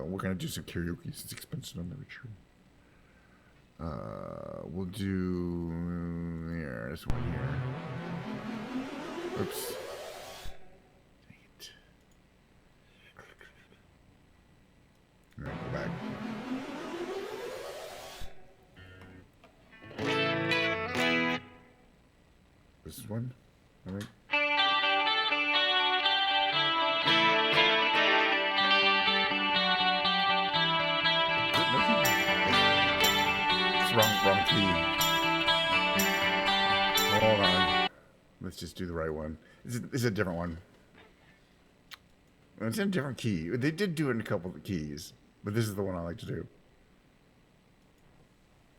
we're gonna do some karaoke. It's expensive on the retreat. We'll do here. This one here. Oops. Dang it. All right, go back. This one. All right. It's wrong key. Hold on. Let's just do the right one. It's a different one. It's in a different key. They did do it in a couple of keys, but this is the one I like to do.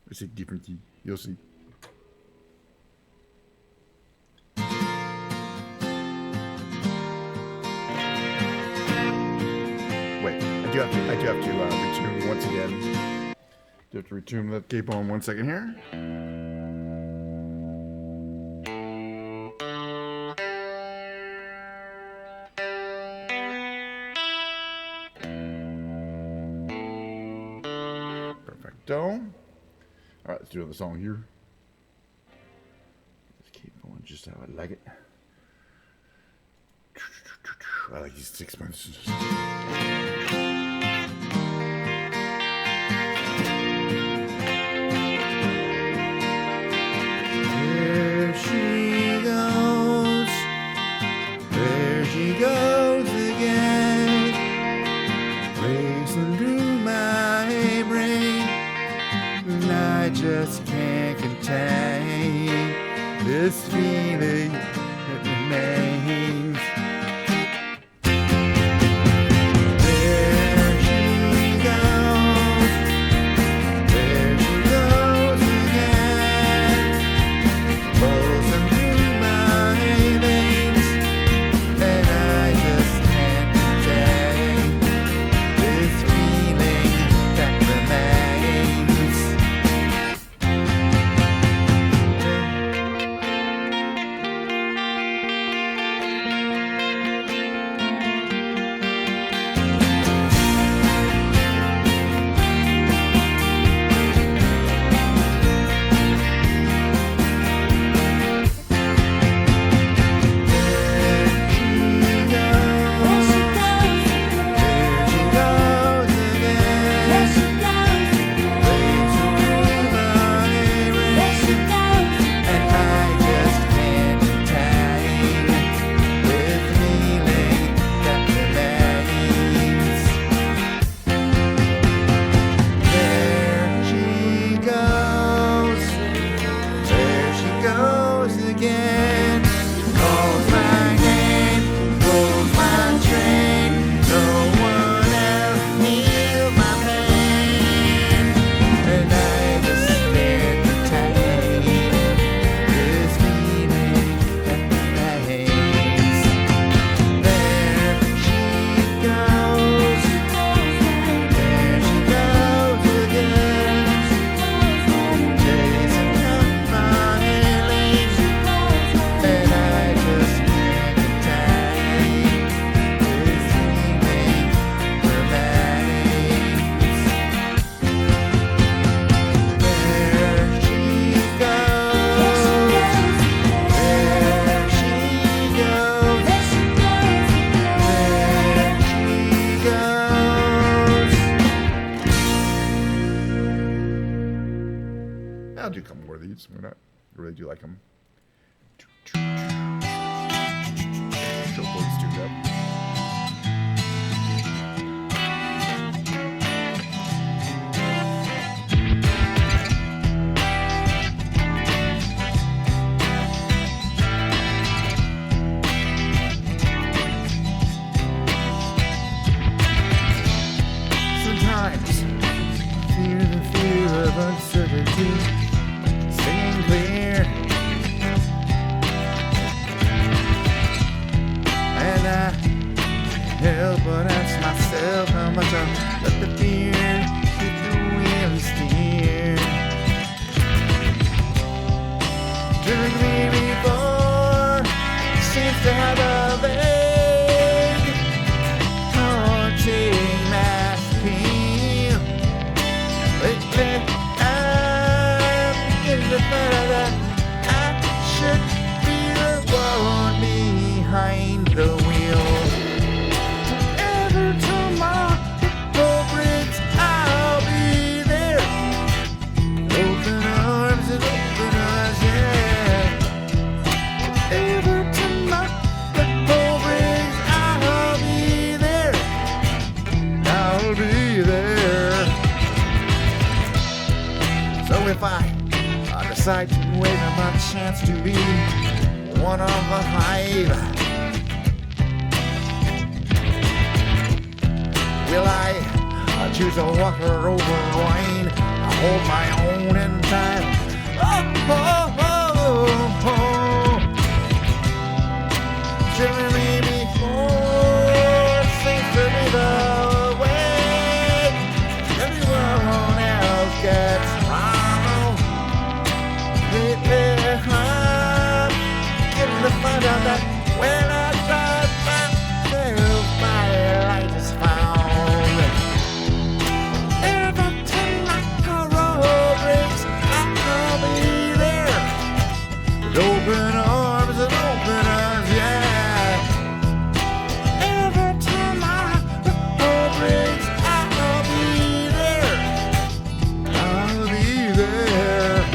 It's a different key. You'll see. Wait, I do have to retune once again. Do have to retune. Let's keep on 1 second here. Perfecto. All right, let's do the song here. Let's keep going just how I like it. I like these 6 months. There she goes. There she goes again. Racing through my brain. And I just can't contain this feeling that remains. I'll do a couple more of these. Why not? I really do like them. Show boys tuned up. Sometimes I fear the fear of uncertainty. Singing clear, and I can't help but ask myself how much I let the fear take the wheel and steer. Driven me before, seems to have a vague haunting exciting way of my chance to be one of the hive. Will I choose a water over wine? I hold my own in time. Oh, oh, oh, oh. Chilling me before seems to be the way. Everyone else gets wrong. Getting to find out that when I drive myself, my light is found. Every time like a road breaks, I'll be there with open arms and open arms, yeah. Every time my road breaks, I'll be there. I'll be there.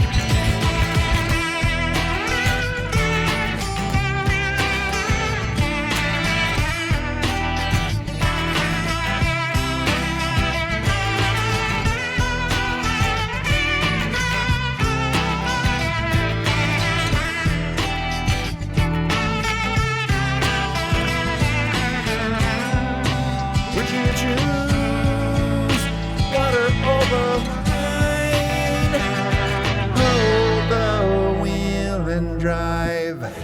Would you choose water over wine? Hold the wheel and drive. Every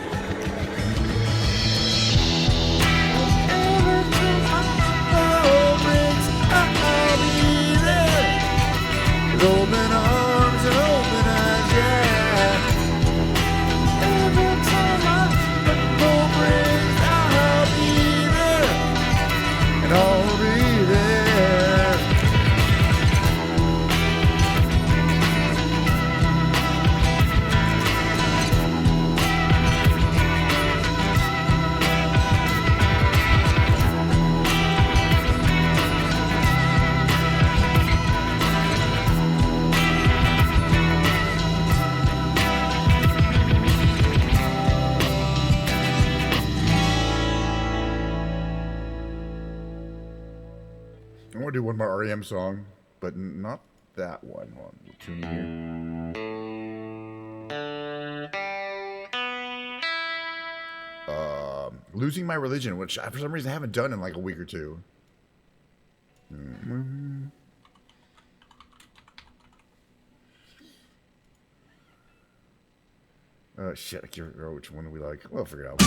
time my road breaks, I'll be there with open arms and open eyes, yeah. Every time my road breaks, I'll be there. And I'll be there. I want to do one more REM song, but not that one. Hold on, we'll tune in here. Losing My Religion, which for some reason I haven't done in like a week or two. Shit, I can't remember which one we like. We'll figure it out.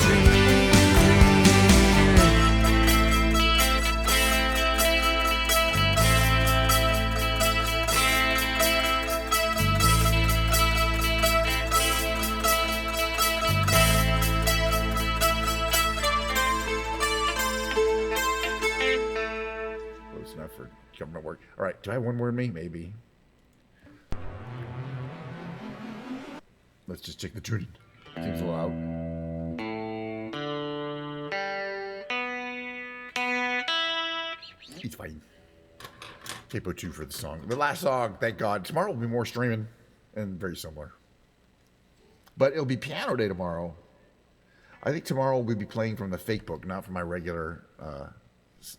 dream. Close enough for government work. All right, do I have one more in me? Maybe. Let's just check the tuning. Seems a little out. He's fine. Capo 2 for the song. The last song, thank God. Tomorrow will be more streaming and very similar. But it'll be piano day tomorrow. I think tomorrow we'll be playing from the fake book, not from my regular. It's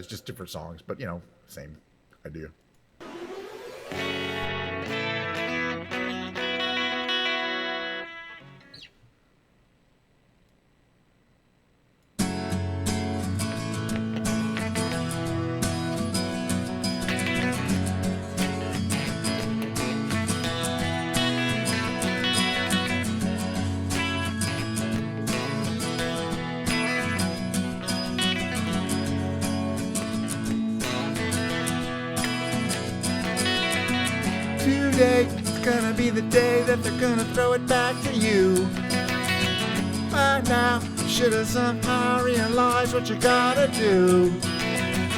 just different songs, but you know, same idea. Today is gonna be the day that they're gonna throw it back to you. By now, you should have somehow realized what you gotta do.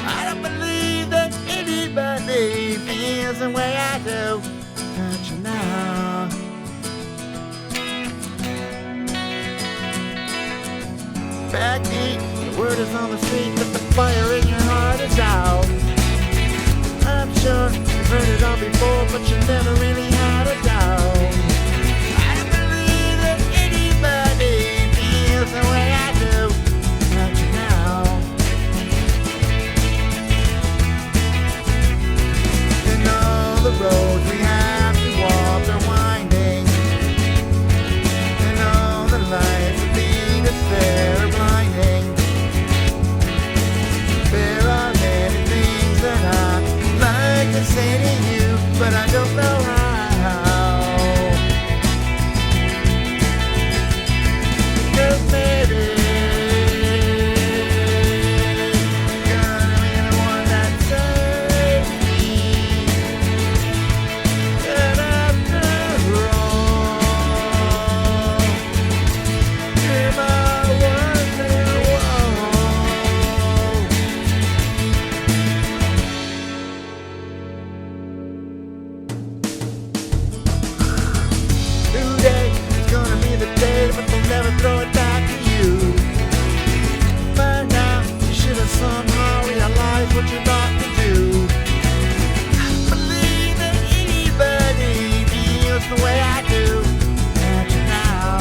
I don't believe that anybody feels the way I do. Don't you know? Backbeat, the word is on the street that the fire in your heart is out. I'm sure you've heard it all before, but you never really had a doubt. I don't believe that anybody feels the way I do. Don't you know? And all the roads we have to walk are winding, and all the lights that lead us there are blinding. There are many things that I like to say to you, but I don't know how. 'Cause maybe you're gonna be the one that saves me. And after all, you're my wonderwall. Today is gonna be the day, but they'll never throw it back to you. By now, you should have somehow realized what you're about to do. I don't believe that anybody feels the way I do. Don't you know?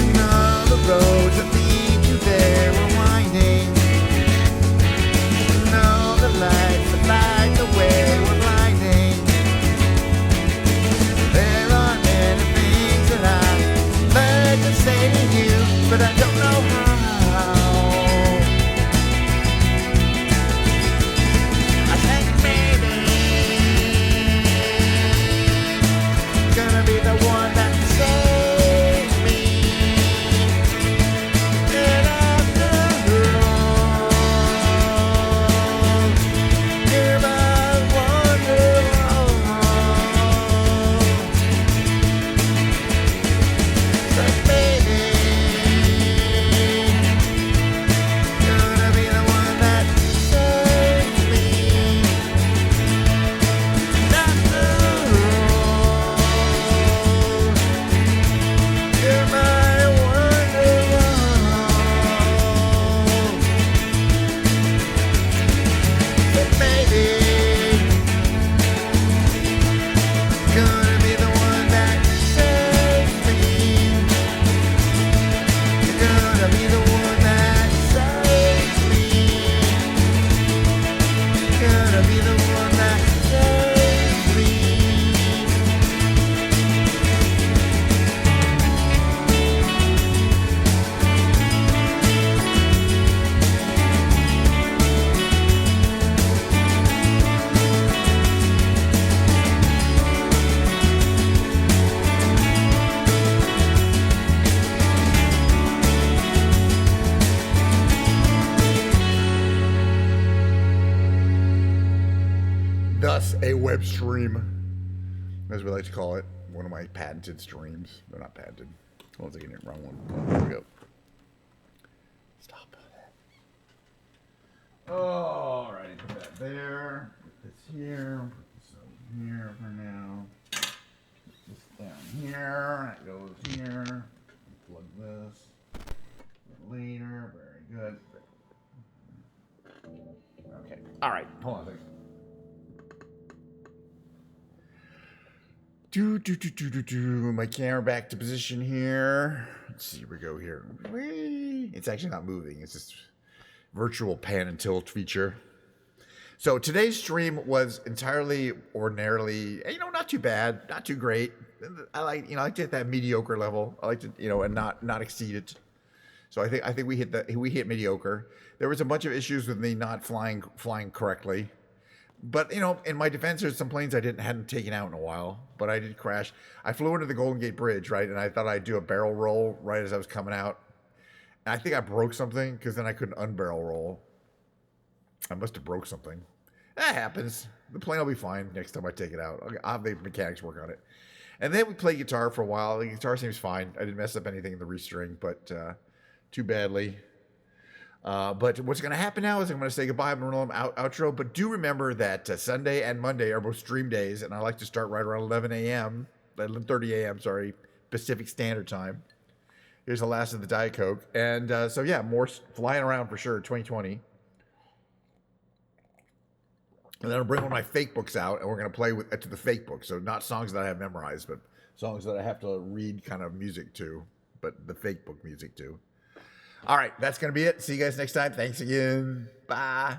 And all the roads that lead you there are winding, and all the lights that light the way were blinding. There are many things web stream, as we like to call it. One of my patented streams. They're not patented. Hold on a second here. Wrong one. Oh, there we go. Stop. All righty, put that there. Put this here. Put this over here for now. Put this down here. That goes here. Plug this. Later. Very good. Okay. All right. Hold on a second. My camera back to position here. Let's see. Here we go here. Whee! It's actually not moving. It's just virtual pan and tilt feature. So today's stream was entirely ordinarily, not too bad, not too great. I like to hit that mediocre level. I like to, and not exceed it. So I think we hit mediocre. There was a bunch of issues with me not flying correctly. But in my defense, there's some planes I hadn't taken out in a while. But I did crash. I flew into the Golden Gate Bridge, right, and I thought I'd do a barrel roll right as I was coming out. And I think I broke something because then I couldn't unbarrel roll. I must have broke something. That happens. The plane will be fine next time I take it out. I'll have the mechanics work on it. And then we played guitar for a while. The guitar seems fine. I didn't mess up anything in the restring, but too badly. But what's going to happen now is I'm going to say goodbye. I'm going to roll an outro. But do remember that Sunday and Monday are both stream days, and I like to start right around 11:30 a.m., sorry, Pacific Standard Time. Here's the last of the Diet Coke. And so, yeah, more flying around for sure, 2020. And then I'll bring one of my fake books out, and we're going to play to the fake book. So not songs that I have memorized, but songs that I have to read kind of music to, but the fake book music too. All right, that's going to be it. See you guys next time. Thanks again. Bye.